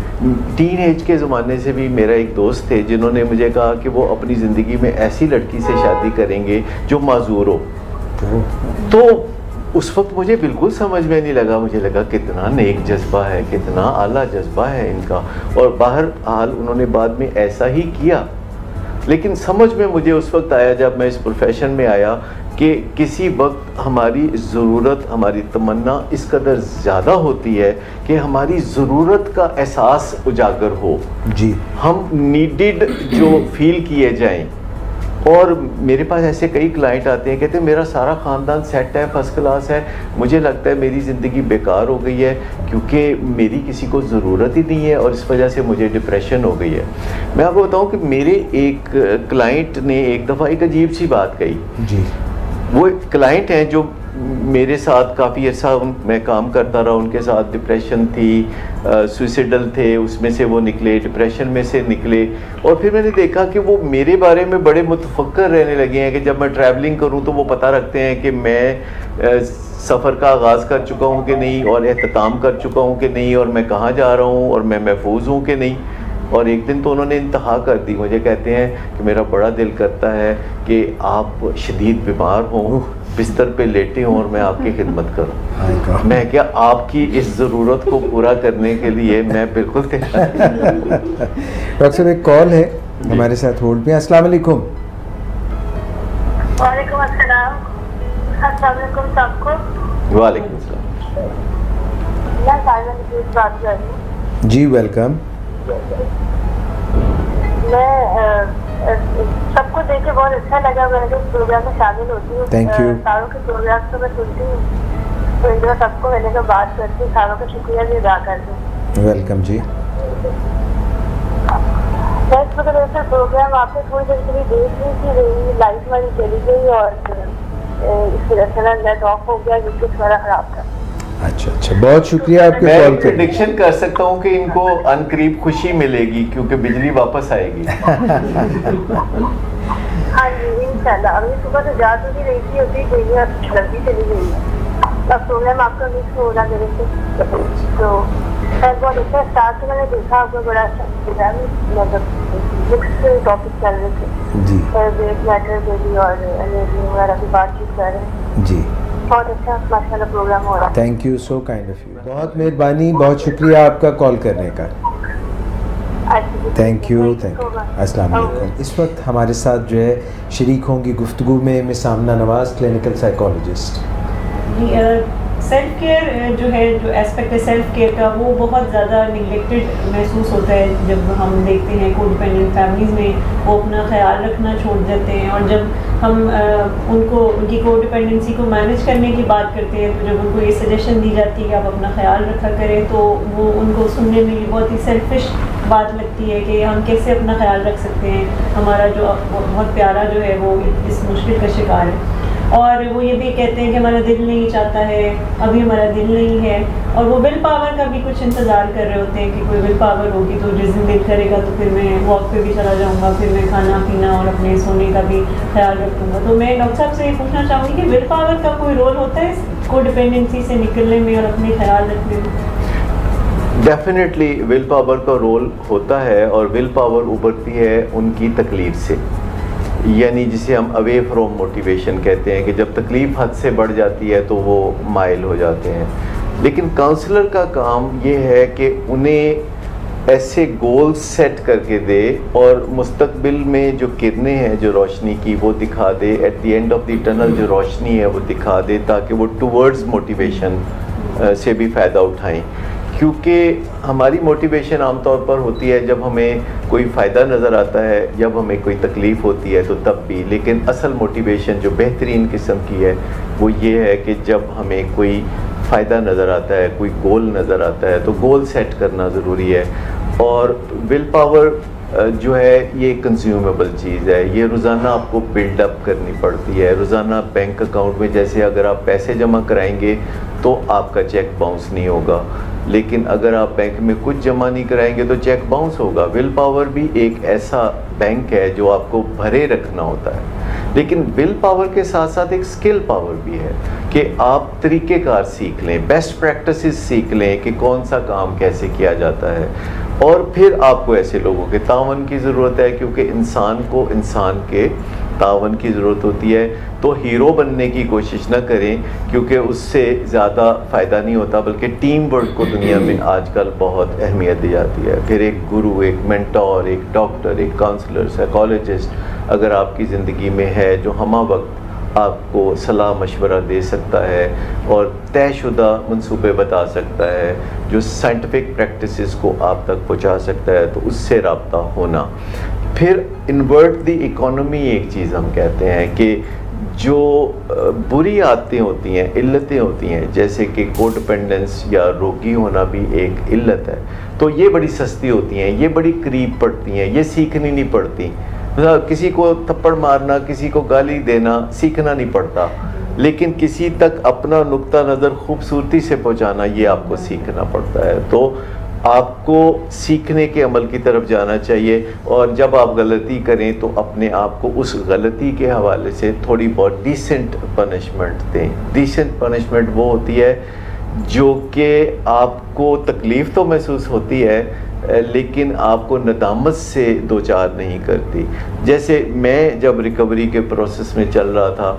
टीन एज के ज़माने से भी मेरा एक दोस्त थे जिन्होंने मुझे कहा कि वो अपनी ज़िंदगी में ऐसी लड़की से शादी करेंगे जो माजूर हो। तो उस वक्त मुझे बिल्कुल समझ में नहीं लगा, मुझे लगा कितना नेक जज्बा है, कितना आला जज्बा है इनका। और बहरहाल उन्होंने बाद में ऐसा ही किया। लेकिन समझ में मुझे उस वक्त आया जब मैं इस प्रोफेशन में आया कि किसी वक्त हमारी ज़रूरत, हमारी तमन्ना इस कदर ज़्यादा होती है कि हमारी ज़रूरत का एहसास उजागर हो जी, हम नीडेड जो फील किए जाएं। और मेरे पास ऐसे कई क्लाइंट आते हैं, कहते हैं मेरा सारा ख़ानदान सेट है, फर्स्ट क्लास है, मुझे लगता है मेरी ज़िंदगी बेकार हो गई है क्योंकि मेरी किसी को ज़रूरत ही नहीं है और इस वजह से मुझे डिप्रेशन हो गई है। मैं आपको बताऊं कि मेरे एक क्लाइंट ने एक दफ़ा एक अजीब सी बात कही जी। वो क्लाइंट हैं जो मेरे साथ काफ़ी अर्सा मैं काम करता रहा, उनके साथ डिप्रेशन थी, सुइसाइडल थे, उसमें से वो निकले, डिप्रेशन में से निकले। और फिर मैंने देखा कि वो मेरे बारे में बड़े मुतफक्कर रहने लगे हैं कि जब मैं ट्रैवलिंग करूं तो वो पता रखते हैं कि मैं सफ़र का आगाज़ कर चुका हूं कि नहीं और एहतमाम कर चुका हूं कि नहीं और मैं कहाँ जा रहा हूं और मैं महफूज हूं कि नहीं। और एक दिन तो उन्होंने इंतहा कर दी, मुझे कहते हैं कि मेरा बड़ा दिल करता है कि आप शदीद बीमार हों, बिस्तर पे लेटे हों और मैं आपकी खिदमत करूं। मैं क्या आपकी इस ज़रूरत को पूरा करने के लिए मैं बिल्कुल तैयार। डॉक्टर साहब एक कॉल है हमारे साथ होल्ड पे। अस्सलाम वालेकुम। वालेकुम अस्सलाम। अस्सलाम वालेकुम सबको। वालेकुम अस्सलाम। मैं साइमन की बात कर रही हूँ। जी वेलकम। मैं सबको देख के बहुत अच्छा लगा, मैं इस प्रोग्राम में शामिल होती हूँ। Thank you. सारों के प्रोग्राम तो मैं सुनती हूँ, तो इधर सबको मैंने का बात करती हूँ, सारों का शुक्रिया भी अदा करती हूँ। वेलकम जी। बस मतलब ऐसा प्रोग्राम आपने थोड़ी देर के लिए देख ली थी, लाइफ हमारी चली गई और इसकी रचना नेट ऑफ हो गया जिससे थोड़ा खराब था। अच्छा अच्छा, बहुत शुक्रिया आपके मैं कॉल करने। प्रेडिक्शन कर सकता हूँ कि इनको अनकरीब खुशी मिलेगी क्योंकि बिजली वापस आएगी। हाँ जी इंशाल्लाह। अभी सुबह से जा तो नहीं रही थी, अभी कोई जल्दी चली गई है। अब प्रोग्राम आपका मिक्स हो रहा मेरे से, तो खैर बहुत अच्छा स्टार्ट मैंने देखा, आपका बड़ा अच्छा प्रोग्राम, मतलब मिक्स टॉपिक चल रहे थे जी, वेट मैटर बेबी और वगैरह की बातचीत कर रहे हैं जी। बहुत अच्छा माशाल्लाह प्रोग्राम हो रहा है। Thank you, so kind of you. बहुत मेहरबानी, बहुत शुक्रिया आपका कॉल करने का। Thank you, thank you. अस्सलाम वालेकुम। इस वक्त हमारे साथ जो है शरीक होंगी गुफ्तगू में मिस आमना नवाज़, क्लिनिकल साइकोलॉजिस्ट। सेल्फ केयर जो है, जो एस्पेक्ट है सेल्फ केयर का, वो बहुत ज़्यादा निगलेक्टेड महसूस होता है जब हम देखते हैं कोडिपेंडेंट फैमिलीज़ में वो अपना ख्याल रखना छोड़ देते हैं। और जब हम उनको उनकी कोडिपेंडेंसी को मैनेज करने की बात करते हैं, तो जब उनको ये सजेशन दी जाती है कि आप अपना ख्याल रखा करें, तो वो उनको सुनने में ये बहुत ही सेल्फिश बात लगती है कि हम कैसे अपना ख्याल रख सकते हैं, हमारा जो बहुत प्यारा जो है वो इस मुश्किल का शिकार है। और वो ये भी कहते हैं कि हमारा दिल नहीं चाहता है, अभी हमारा दिल नहीं है। और वो विल पावर का भी कुछ इंतज़ार कर रहे होते हैं कि कोई विल पावर होगी तो जिस दिन दिल करेगा तो फिर मैं वॉक पे भी चला जाऊंगा, फिर मैं खाना पीना और अपने सोने का भी ख्याल रखूँगा। तो मैं डॉक्टर साहब से ये पूछना चाहूँगी कि विल पावर का कोई रोल होता है कोडिपेंडेंसी से निकलने में और अपने ख्याल रखने में? डेफिनेटली विल पावर का रोल होता है और विल पावर उभरती है उनकी तकलीफ से, यानी जिसे हम अवे फ्रॉम मोटिवेशन कहते हैं कि जब तकलीफ़ हद से बढ़ जाती है तो वो माइल हो जाते हैं। लेकिन काउंसलर का काम ये है कि उन्हें ऐसे गोल सेट करके दे और मुस्तकबिल में जो किरणें हैं जो रोशनी की वो दिखा दे, at the end of the tunnel जो रोशनी है वो दिखा दे, ताकि वो टूवर्ड्स मोटिवेशन से भी फ़ायदा उठाएं। क्योंकि हमारी मोटिवेशन आमतौर पर होती है जब हमें कोई फ़ायदा नज़र आता है, जब हमें कोई तकलीफ़ होती है तो तब भी। लेकिन असल मोटिवेशन जो बेहतरीन किस्म की है वो ये है कि जब हमें कोई फ़ायदा नज़र आता है, कोई गोल नज़र आता है, तो गोल सेट करना ज़रूरी है। और विल पावर जो है ये कंज्यूमेबल चीज़ है, ये रोज़ाना आपको बिल्डअप करनी पड़ती है। रोज़ाना बैंक अकाउंट में जैसे अगर आप पैसे जमा कराएंगे तो आपका चेक बाउंस नहीं होगा, लेकिन अगर आप बैंक में कुछ जमा नहीं कराएंगे तो चेक बाउंस होगा। विल पावर भी एक ऐसा बैंक है जो आपको भरे रखना होता है। लेकिन विल पावर के साथ साथ एक स्किल पावर भी है कि आप तरीक़ेकार सीख लें, बेस्ट प्रैक्टिसेस सीख लें कि कौन सा काम कैसे किया जाता है। और फिर आपको ऐसे लोगों के तावन की ज़रूरत है, क्योंकि इंसान को इंसान के तावन की ज़रूरत होती है। तो हीरो बनने की कोशिश ना करें, क्योंकि उससे ज़्यादा फ़ायदा नहीं होता, बल्कि टीम वर्क को दुनिया में आजकल बहुत अहमियत दी जाती है। फिर एक गुरु, एक मेंटोर, एक डॉक्टर, एक काउंसलर, साइकोलॉजिस्ट अगर आपकी ज़िंदगी में है, जो हमा वक्त आपको सलाह मशवरा दे सकता है और तयशुदा मंसूबे बता सकता है, जो साइंटिफिक प्रैक्टिसेस को आप तक पहुंचा सकता है, तो उससे रब्ता होना। फिर इन्वर्ट द इकोनॉमी एक चीज़ हम कहते हैं कि जो बुरी आदतें होती हैं, इल्लतें होती हैं, जैसे कि कोडिपेंडेंस या रोगी होना भी एक इल्लत है, तो ये बड़ी सस्ती होती हैं, ये बड़ी करीब पड़ती हैं, ये सीखनी नहीं पड़ती। मतलब किसी को थप्पड़ मारना, किसी को गाली देना सीखना नहीं पड़ता, लेकिन किसी तक अपना नुक्ता नज़र खूबसूरती से पहुंचाना ये आपको सीखना पड़ता है। तो आपको सीखने के अमल की तरफ जाना चाहिए, और जब आप गलती करें तो अपने आप को उस गलती के हवाले से थोड़ी बहुत डिसेंट पनिशमेंट दें। डिसेंट पनिशमेंट वो होती है जो कि आपको तकलीफ़ तो महसूस होती है, लेकिन आपको नदामत से दो चार नहीं करती। जैसे मैं जब रिकवरी के प्रोसेस में चल रहा था,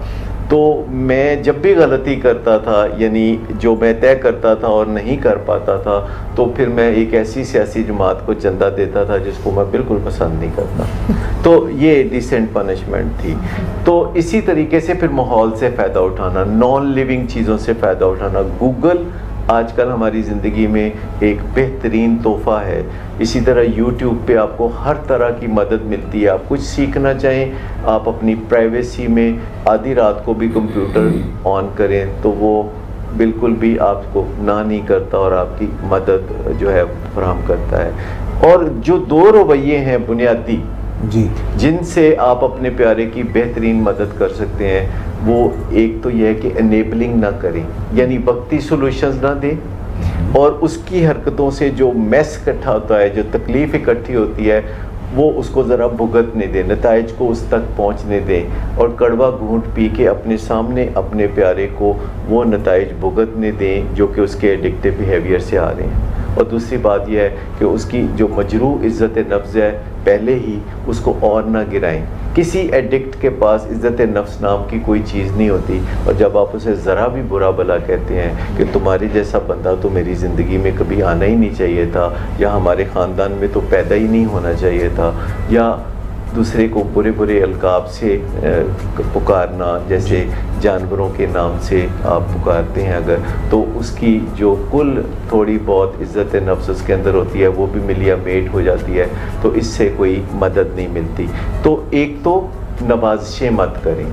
तो मैं जब भी गलती करता था, यानी जो मैं तय करता था और नहीं कर पाता था, तो फिर मैं एक ऐसी सियासी जमात को चंदा देता था जिसको मैं बिल्कुल पसंद नहीं करता। तो ये डिसेंट पनिशमेंट थी। तो इसी तरीके से फिर माहौल से फ़ायदा उठाना, नॉन लिविंग चीज़ों से फ़ायदा उठाना। गूगल आजकल हमारी ज़िंदगी में एक बेहतरीन तोहफ़ा है। इसी तरह यूट्यूब पे आपको हर तरह की मदद मिलती है। आप कुछ सीखना चाहें, आप अपनी प्राइवेसी में आधी रात को भी कंप्यूटर ऑन करें तो वो बिल्कुल भी आपको ना नहीं करता और आपकी मदद जो है फराहम करता है। और जो दो रवैये हैं बुनियादी जी, जिनसे आप अपने प्यारे की बेहतरीन मदद कर सकते हैं, वो एक तो यह है कि एनेबलिंग ना करें, यानी वक्ती सॉल्यूशंस ना दें, और उसकी हरकतों से जो मैस इकट्ठा होता है, जो तकलीफ़ इकट्ठी होती है, वो उसको ज़रा भुगतने दें, नताइज को उस तक पहुंचने दें, और कड़वा घूंट पी के अपने सामने अपने प्यारे को वो नताइज भुगतने दें जो कि उसके एडिक्टिव बिहेवियर से आ रहे हैं। और दूसरी बात यह है कि उसकी जो मजरूह इज़्ज़त नफ्स है, पहले ही उसको और ना गिराएं। किसी एडिक्ट के पास इज़्ज़त नफ्स नाम की कोई चीज़ नहीं होती, और जब आप उसे ज़रा भी बुरा भला कहते हैं कि तुम्हारे जैसा बंदा तो मेरी ज़िंदगी में कभी आना ही नहीं चाहिए था, या हमारे ख़ानदान में तो पैदा ही नहीं होना चाहिए था, या दूसरे को बुरे बुरे अलकाब से पुकारना, जैसे जानवरों के नाम से आप पुकारते हैं अगर, तो उसकी जो कुल थोड़ी बहुत इज़्ज़त नफ्स उसके अंदर होती है वो भी मिलिया मेट हो जाती है। तो इससे कोई मदद नहीं मिलती। तो एक तो नवाज़िशें मत करें,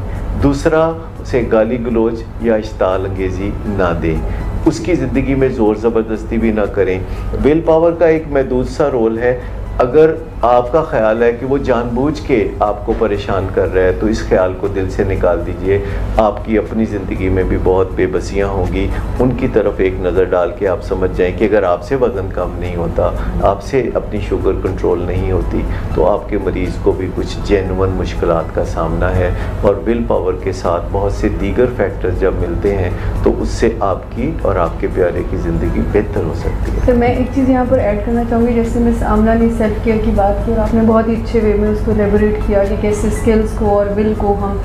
दूसरा उसे गाली गलोच या इश्ताल अंगेज़ी ना दें, उसकी ज़िंदगी में ज़ोर ज़बरदस्ती भी ना करें। विल पावर का एक महदूद सा रोल है। अगर आपका ख्याल है कि वो जानबूझ के आपको परेशान कर रहा है, तो इस ख्याल को दिल से निकाल दीजिए। आपकी अपनी ज़िंदगी में भी बहुत बेबसियां होंगी, उनकी तरफ एक नज़र डाल के आप समझ जाएं कि अगर आपसे वज़न कम नहीं होता, आपसे अपनी शुगर कंट्रोल नहीं होती, तो आपके मरीज़ को भी कुछ जेन्युइन मुश्किलात का सामना है। और विल पावर के साथ बहुत से दीगर फैक्टर्स जब मिलते हैं तो उससे आपकी और आपके प्यारे की ज़िंदगी बेहतर हो सकती है। तो मैं एक चीज़ यहाँ पर ऐड करना चाहूँगी, जैसे मिस आमना ने सेल्फ केयर की बात की और आपने बहुत ही अच्छे वे में उसको एलेबोरेट किया कि कैसे स्किल्स को और विल को हम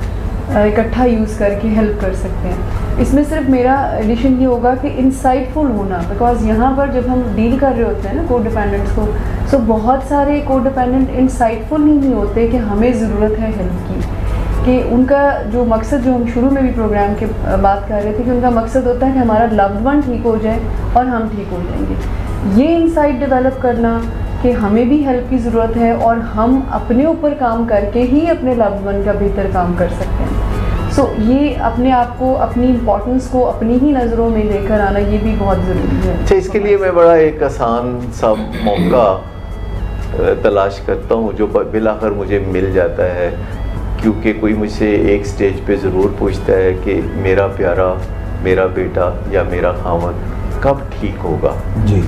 इकट्ठा यूज़ करके हेल्प कर सकते हैं। इसमें सिर्फ मेरा एडिशन ये होगा कि इंसाइटफुल होना, बिकॉज यहाँ पर जब हम डील कर रहे होते हैं ना कोड डिपेंडेंट्स को, सो बहुत सारे कोड डिपेंडेंट इंसाइटफुल नहीं होते कि हमें ज़रूरत है हेल्प की, कि उनका जो मकसद, जो हम शुरू में भी प्रोग्राम के बात कर रहे थे, कि उनका मकसद होता है कि हमारा लव्ड वन ठीक हो जाए और हम ठीक हो जाएंगे। ये इंसाइट डेवलप करना कि हमें भी हेल्प की ज़रूरत है और हम अपने ऊपर काम करके ही अपने लव्ड वन का बेहतर काम कर सकते हैं। सो ये अपने आप को, अपनी इम्पोर्टेंस को अपनी ही नज़रों में लेकर आना, ये भी बहुत ज़रूरी है। अच्छा, इसके लिए मैं बड़ा एक आसान सा मौका तलाश करता हूँ जो बिलाखिर मुझे मिल जाता है, क्योंकि कोई मुझसे एक स्टेज पे ज़रूर पूछता है कि मेरा प्यारा, मेरा बेटा या मेरा खामन कब ठीक होगा। जी।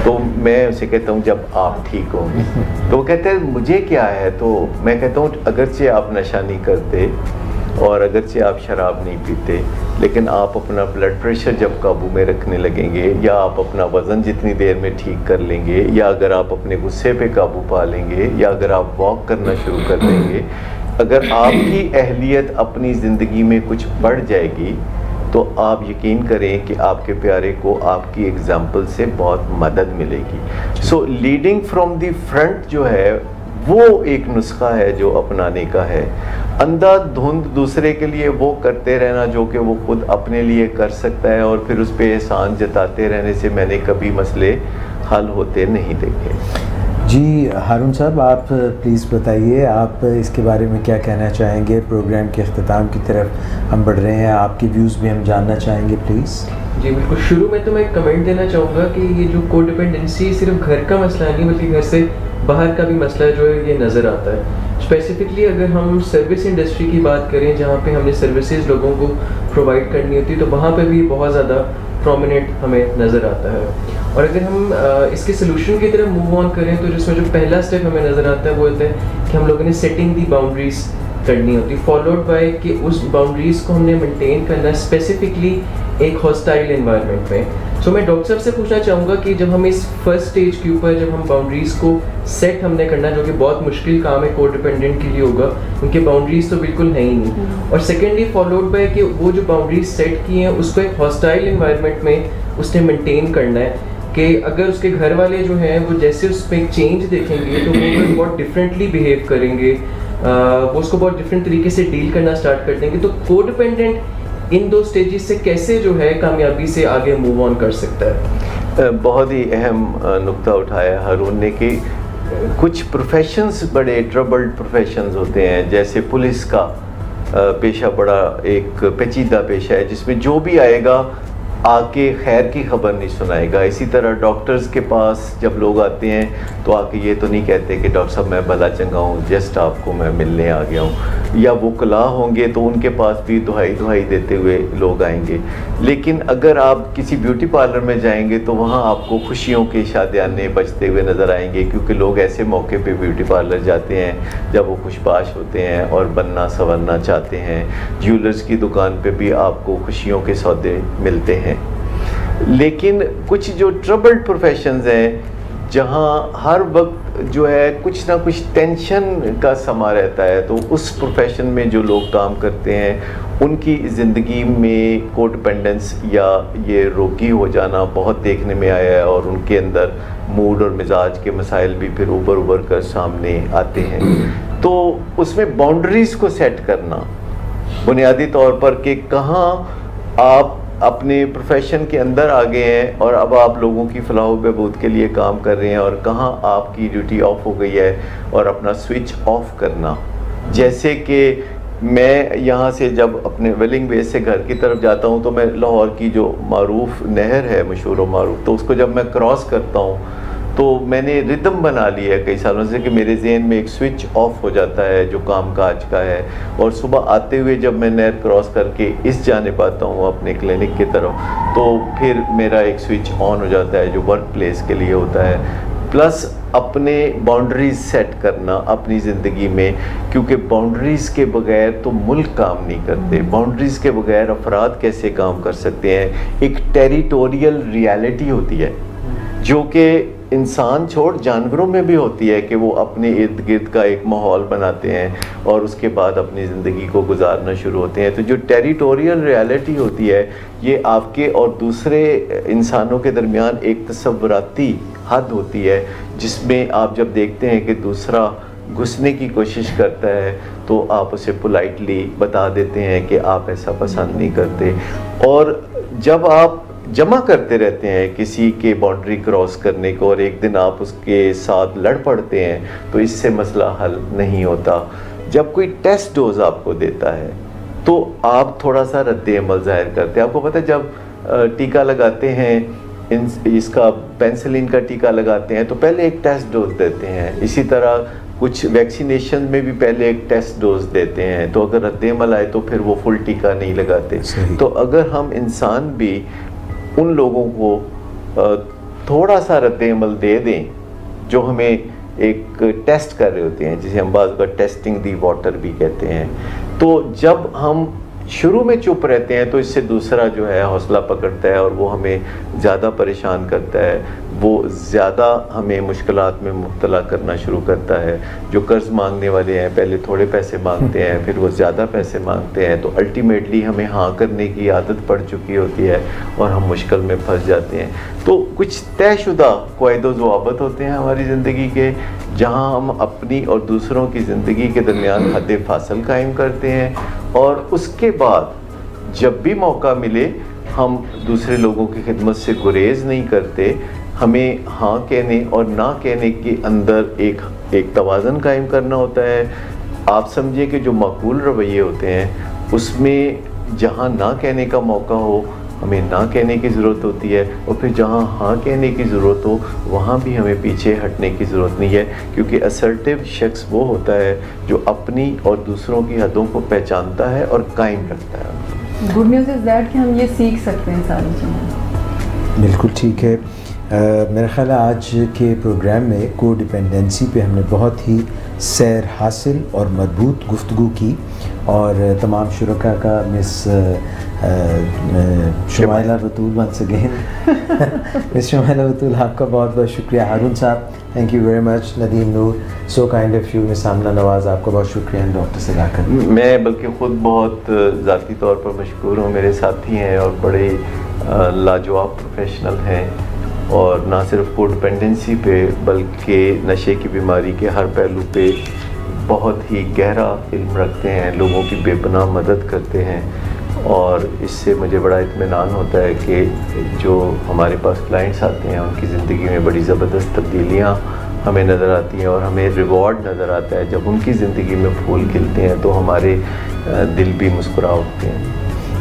तो मैं उसे कहता हूँ जब आप ठीक होंगे। तो वो कहते हैं मुझे क्या है, तो मैं कहता हूँ अगरचे आप नशा नहीं करते और अगरचे आप शराब नहीं पीते, लेकिन आप अपना ब्लड प्रेशर जब काबू में रखने लगेंगे, या आप अपना वज़न जितनी देर में ठीक कर लेंगे, या अगर आप अपने गुस्से पे काबू पा लेंगे, या अगर आप वॉक करना शुरू कर देंगे, अगर आपकी अहलियत अपनी ज़िंदगी में कुछ बढ़ जाएगी, तो आप यकीन करें कि आपके प्यारे को आपकी एग्जाम्पल से बहुत मदद मिलेगी। सो लीडिंग फ्रॉम द फ्रंट जो है वो एक नुस्खा है जो अपनाने का है। अंधाधुंध दूसरे के लिए वो करते रहना जो कि वो खुद अपने लिए कर सकता है और फिर उस पर एहसान जताते रहने से मैंने कभी मसले हल होते नहीं देखे। जी हारून साहब, आप प्लीज़ बताइए, आप इसके बारे में क्या कहना चाहेंगे? प्रोग्राम के अख्ताम की तरफ हम बढ़ रहे हैं, आपके व्यूज़ भी हम जानना चाहेंगे प्लीज़। जी बिल्कुल, शुरू में तो मैं कमेंट देना चाहूँगा कि ये जो कोडिपेंडेंसी सिर्फ घर का मसला नहीं बल्कि घर से बाहर का भी मसला जो है ये नज़र आता है। स्पेसिफिकली अगर हम सर्विस इंडस्ट्री की बात करें, जहाँ पे हमने सर्विसेज लोगों को प्रोवाइड करनी होती है, तो वहाँ पे भी बहुत ज़्यादा प्रोमिनेंट हमें नज़र आता है। और अगर हम इसके सोल्यूशन की तरफ मूव ऑन करें, तो जिसमें जो पहला स्टेप हमें नज़र आता है वो होता है कि हम लोगों ने सेटिंग दी बाउंड्रीज करनी होती है, फॉलोड बाय कि उस बाउंड्रीज को हमने मेंटेन करना है स्पेसिफिकली एक हॉस्टाइल एनवायरनमेंट में। सो मैं डॉक्टर साहब से पूछना चाहूँगा कि जब हम इस फर्स्ट स्टेज के ऊपर जब हम बाउंड्रीज को सेट हमने करना, जो कि बहुत मुश्किल काम है कोडिपेंडेंट के लिए होगा, उनके बाउंड्रीज तो बिल्कुल है ही नहीं, और सेकेंडली फॉलोड बाय कि वो जो बाउंड्रीज सेट की हैं उसको एक हॉस्टाइल एनवायरनमेंट में उसने मेंटेन करना है कि अगर उसके घर वाले जो हैं वो जैसे उस पर एक चेंज देखेंगे तो वो बहुत डिफरेंटली बिहेव करेंगे, वो उसको बहुत डिफरेंट तरीके से डील करना स्टार्ट कर देंगे। तो कोडिपेंडेंट इन दो स्टेजेस से कैसे जो है कामयाबी से आगे मूव ऑन कर सकता है? बहुत ही अहम नुक्ता उठाया हारून ने कि कुछ प्रोफेशंस बड़े ट्रबल्ड प्रोफेशंस होते हैं, जैसे पुलिस का पेशा बड़ा एक पेचीदा पेशा है जिसमें जो भी आएगा आके खैर की खबर नहीं सुनाएगा। इसी तरह डॉक्टर्स के पास जब लोग आते हैं तो आके ये तो नहीं कहते कि डॉक्टर साहब मैं भला चंगा हूँ, जस्ट आपको मैं मिलने आ गया हूँ। या वो कला होंगे तो उनके पास भी दुहाई देते हुए लोग आएंगे। लेकिन अगर आप किसी ब्यूटी पार्लर में जाएंगे तो वहाँ आपको खुशियों के शादियाने बजते हुए नज़र आएंगे, क्योंकि लोग ऐसे मौके पे ब्यूटी पार्लर जाते हैं जब वो खुशबाश होते हैं और बनना संवरना चाहते हैं। ज्वेलर्स की दुकान पे भी आपको खुशियों के सौदे मिलते हैं। लेकिन कुछ जो ट्रबल्ड प्रोफेशंस हैं जहाँ हर वक्त जो है कुछ ना कुछ टेंशन का समा रहता है, तो उस प्रोफेशन में जो लोग काम करते हैं उनकी ज़िंदगी में कोडिपेंडेंस या ये रोगी हो जाना बहुत देखने में आया है, और उनके अंदर मूड और मिजाज के मसाइल भी फिर उभर कर सामने आते हैं। तो उसमें बाउंड्रीज़ को सेट करना बुनियादी तौर पर कि कहाँ आप अपने प्रोफेशन के अंदर आ गए हैं और अब आप लोगों की फलाह बहबूद के लिए काम कर रहे हैं, और कहाँ आपकी ड्यूटी ऑफ हो गई है और अपना स्विच ऑफ करना। जैसे कि मैं यहाँ से जब अपने वेलिंग बेस से घर की तरफ जाता हूँ तो मैं लाहौर की जो मारूफ नहर है, मशहूर और मारूफ, तो उसको जब मैं क्रॉस करता हूँ तो मैंने रिदम बना लिया है कई सालों से कि मेरे जहन में एक स्विच ऑफ हो जाता है जो काम काज का है, और सुबह आते हुए जब मैं नहर क्रॉस करके इस जानिब आता हूँ अपने क्लिनिक की तरफ, तो फिर मेरा एक स्विच ऑन हो जाता है जो वर्क प्लेस के लिए होता है। प्लस अपने बाउंड्रीज सेट करना अपनी ज़िंदगी में, क्योंकि बाउंड्रीज़ के बगैर तो मुल्क काम नहीं करते, बाउंड्रीज़ के बगैर अफराद कैसे काम कर सकते हैं। एक टेरिटोरियल रियलिटी होती है जो कि इंसान छोड़ जानवरों में भी होती है कि वो अपने इर्द गिर्द का एक माहौल बनाते हैं और उसके बाद अपनी ज़िंदगी को गुजारना शुरू होते हैं। तो जो टेरिटोरियल रियलिटी होती है ये आपके और दूसरे इंसानों के दरमियान एक तसव्वुराती हद होती है, जिसमें आप जब देखते हैं कि दूसरा घुसने की कोशिश करता है तो आप उसे पोलाइटली बता देते हैं कि आप ऐसा पसंद नहीं करते। और जब आप जमा करते रहते हैं किसी के बाउंड्री क्रॉस करने को और एक दिन आप उसके साथ लड़ पड़ते हैं तो इससे मसला हल नहीं होता। जब कोई टेस्ट डोज आपको देता है तो आप थोड़ा सा रद्द अमल ज़ाहिर करते हैं। आपको पता है जब टीका लगाते हैं, इसका पेंसिलिन का टीका लगाते हैं तो पहले एक टेस्ट डोज देते हैं। इसी तरह कुछ वैक्सीनेशन में भी पहले एक टेस्ट डोज देते हैं, तो अगर रद्द अमल आए तो फिर वो फुल टीका नहीं लगाते। तो अगर हम इंसान भी उन लोगों को थोड़ा सा रद्द-ए-अमल दे दें जो हमें एक टेस्ट कर रहे होते हैं, जिसे हम बाज़ का टेस्टिंग दी वाटर भी कहते हैं। तो जब हम शुरू में चुप रहते हैं तो इससे दूसरा जो है हौसला पकड़ता है और वो हमें ज़्यादा परेशान करता है, वो ज़्यादा हमें मुश्किलात में मुब्तला करना शुरू करता है। जो कर्ज़ मांगने वाले हैं पहले थोड़े पैसे मांगते हैं, फिर वो ज़्यादा पैसे मांगते हैं, तो अल्टीमेटली हमें हाँ करने की आदत पड़ चुकी होती है और हम मुश्किल में फंस जाते हैं। तो कुछ तयशुदा क़वाइद ज़वाबित होते हैं हमारी ज़िंदगी के, जहाँ हम अपनी और दूसरों की ज़िंदगी के दरमियान हद फासल कायम करते हैं, और उसके बाद जब भी मौका मिले हम दूसरे लोगों की खिदमत से गुरेज नहीं करते। हमें हाँ कहने और ना कहने के अंदर एक तवाज़न कायम करना होता है। आप समझिए कि जो माकूल रवैये होते हैं उसमें जहाँ ना कहने का मौका हो हमें ना कहने की ज़रूरत होती है, और फिर जहाँ हाँ कहने की ज़रूरत हो वहाँ भी हमें पीछे हटने की ज़रूरत नहीं है, क्योंकि असर्टिव शख्स वो होता है जो अपनी और दूसरों की हदों को पहचानता है और कायम रखता है। गुड न्यूज़ इज़ दैट कि हम ये सीख सकते हैं सारी चीज़ें। बिल्कुल ठीक है। मेरा ख्याल है आज के प्रोग्राम में को डिपेंडेंसी पे हमने बहुत ही सैर हासिल और मजबूत गुफ्तगू की, और तमाम शुरका का miss Shumaila Batool once again miss Shumaila Batool आपका बहुत बहुत शुक्रिया। हारून साहब thank you very much. Nadeem Noor so kind of you. Miss Amna Nawaz आपका बहुत शुक्रिया। डॉक्टर सदाकत मैं बल्कि ख़ुद बहुत ज़ाती तौर पर मशकूर हूँ। मेरे साथी हैं और बड़े लाजवाब प्रोफेशनल हैं, और ना सिर्फ को डिपेंडेंसी पे बल्कि नशे की बीमारी के हर पहलू पे बहुत ही गहरा इल्म रखते हैं, लोगों की बेपनाह मदद करते हैं। और इससे मुझे बड़ा इत्मीनान होता है कि जो हमारे पास क्लाइंट्स आते हैं उनकी ज़िंदगी में बड़ी ज़बरदस्त तब्दीलियाँ हमें नज़र आती हैं, और हमें रिवॉर्ड नज़र आता है जब उनकी ज़िंदगी में फूल खिलते हैं तो हमारे दिल भी मुस्कुरा उठते हैं।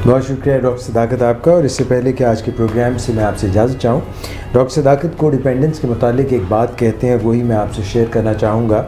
बहुत शुक्रिया डॉक्टर सदाकत आपका। और इससे पहले कि आज के प्रोग्राम से मैं आपसे इजाज़त चाहूँ, डॉक्टर सदाकत को डिपेंडेंस के मुतालिक एक बात कहते हैं, वही मैं आपसे शेयर करना चाहूँगा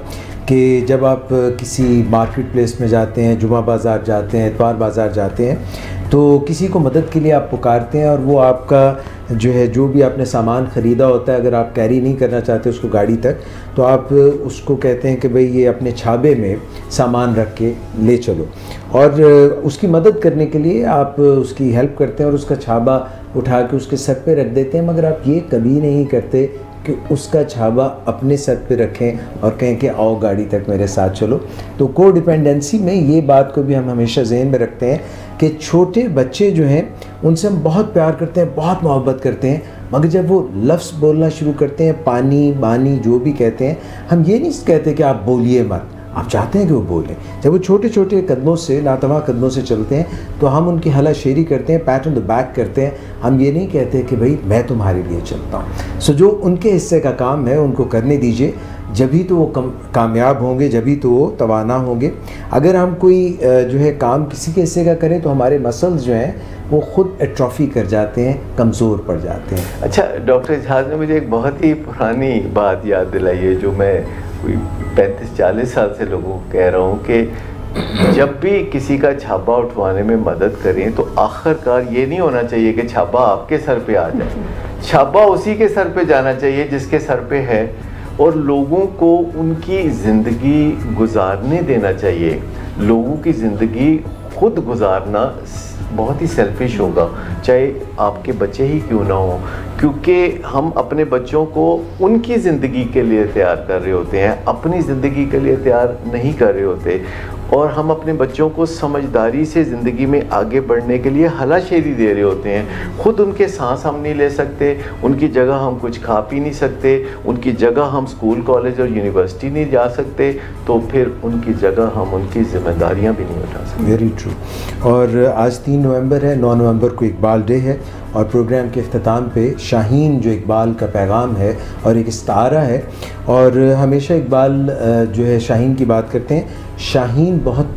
कि जब आप किसी मार्केट प्लेस में जाते हैं, जुमा बाज़ार जाते हैं, इतवार बाज़ार जाते हैं, तो किसी को मदद के लिए आप पुकारते हैं और वो आपका जो है जो भी आपने सामान ख़रीदा होता है, अगर आप कैरी नहीं करना चाहते उसको गाड़ी तक, तो आप उसको कहते हैं कि भाई ये अपने छाबे में सामान रख के ले चलो, और उसकी मदद करने के लिए आप उसकी हेल्प करते हैं और उसका छाबा उठा के उसके सर पे रख देते हैं। मगर आप ये कभी नहीं करते कि उसका छाबा अपने सर पे रखें और कहें कि आओ गाड़ी तक मेरे साथ चलो। तो को डिपेंडेंसी में ये बात को भी हम हमेशा ज़हन में रखते हैं कि छोटे बच्चे जो हैं उनसे हम बहुत प्यार करते हैं, बहुत मोहब्बत करते हैं, मगर जब वो लफ्ज़ बोलना शुरू करते हैं, पानी मानी जो भी कहते हैं, हम ये नहीं कहते कि आप बोलिए मत, आप चाहते हैं कि वो बोलें। जब वो छोटे छोटे कदमों से लातवा कदमों से चलते हैं तो हम उनकी हला शेरी करते हैं, पैट ऑन द बैक करते हैं। हम ये नहीं कहते कि भाई मैं तुम्हारे लिए चलता हूँ। सो जो उनके हिस्से का काम है उनको करने दीजिए, जभी तो वो कामयाब होंगे, जभी तो वो तवाना होंगे। अगर हम कोई जो है काम किसी के हिस्से का करें तो हमारे मसल्स जो हैं वो ख़ुद एट्रॉफी कर जाते हैं, कमज़ोर पड़ जाते हैं। अच्छा, डॉक्टर इजहाज ने मुझे एक बहुत ही पुरानी बात याद दिलाई है जो मैं कोई 35-40 साल से लोगों को कह रहा हूँ कि जब भी किसी का छापा उठवाने में मदद करें तो आखिरकार ये नहीं होना चाहिए कि छापा आपके सर पे आ जाए। छापा उसी के सर पे जाना चाहिए जिसके सर पे है, और लोगों को उनकी ज़िंदगी गुजारने देना चाहिए। लोगों की ज़िंदगी खुद गुजारना बहुत ही सेल्फिश होगा, चाहे आपके बच्चे ही क्यों ना हो, क्योंकि हम अपने बच्चों को उनकी ज़िंदगी के लिए तैयार कर रहे होते हैं, अपनी ज़िंदगी के लिए तैयार नहीं कर रहे होते। और हम अपने बच्चों को समझदारी से ज़िंदगी में आगे बढ़ने के लिए हलाशेरी दे रहे होते हैं। ख़ुद उनके सांस हम नहीं ले सकते, उनकी जगह हम कुछ खा पी नहीं सकते, उनकी जगह हम स्कूल कॉलेज और यूनिवर्सिटी नहीं जा सकते, तो फिर उनकी जगह हम उनकी ज़िम्मेदारियाँ भी नहीं उठा सकते। Very true. और आज 3 नवंबर है, 9 नवंबर को इकबाल डे है, और प्रोग्राम के अख्ताम पे शाहीन जो इकबाल का पैगाम है और एक इस्तारा है, और हमेशा इकबाल जो है शाहीन की बात करते हैं। शाहीन बहुत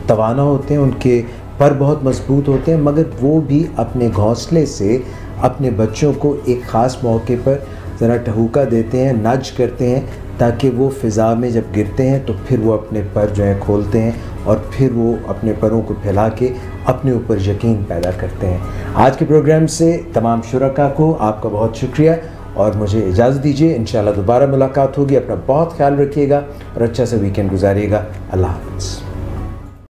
तवाना होते हैं, उनके पर बहुत मजबूत होते हैं, मगर वो भी अपने घोंसले से अपने बच्चों को एक ख़ास मौके पर ज़रा ठहूका देते हैं, नज करते हैं, ताकि वो फ़िज़ा में जब गिरते हैं तो फिर वो अपने पर जो है खोलते हैं और फिर वो अपने परों को फैला के अपने ऊपर यकीन पैदा करते हैं। आज के प्रोग्राम से तमाम शुरका को आपका बहुत शुक्रिया, और मुझे इजाज़त दीजिए। इंशाल्लाह दोबारा मुलाकात होगी। अपना बहुत ख्याल रखिएगा और अच्छा सा वीकेंड गुजारिएगा। अल्लाह हाफ़िज़।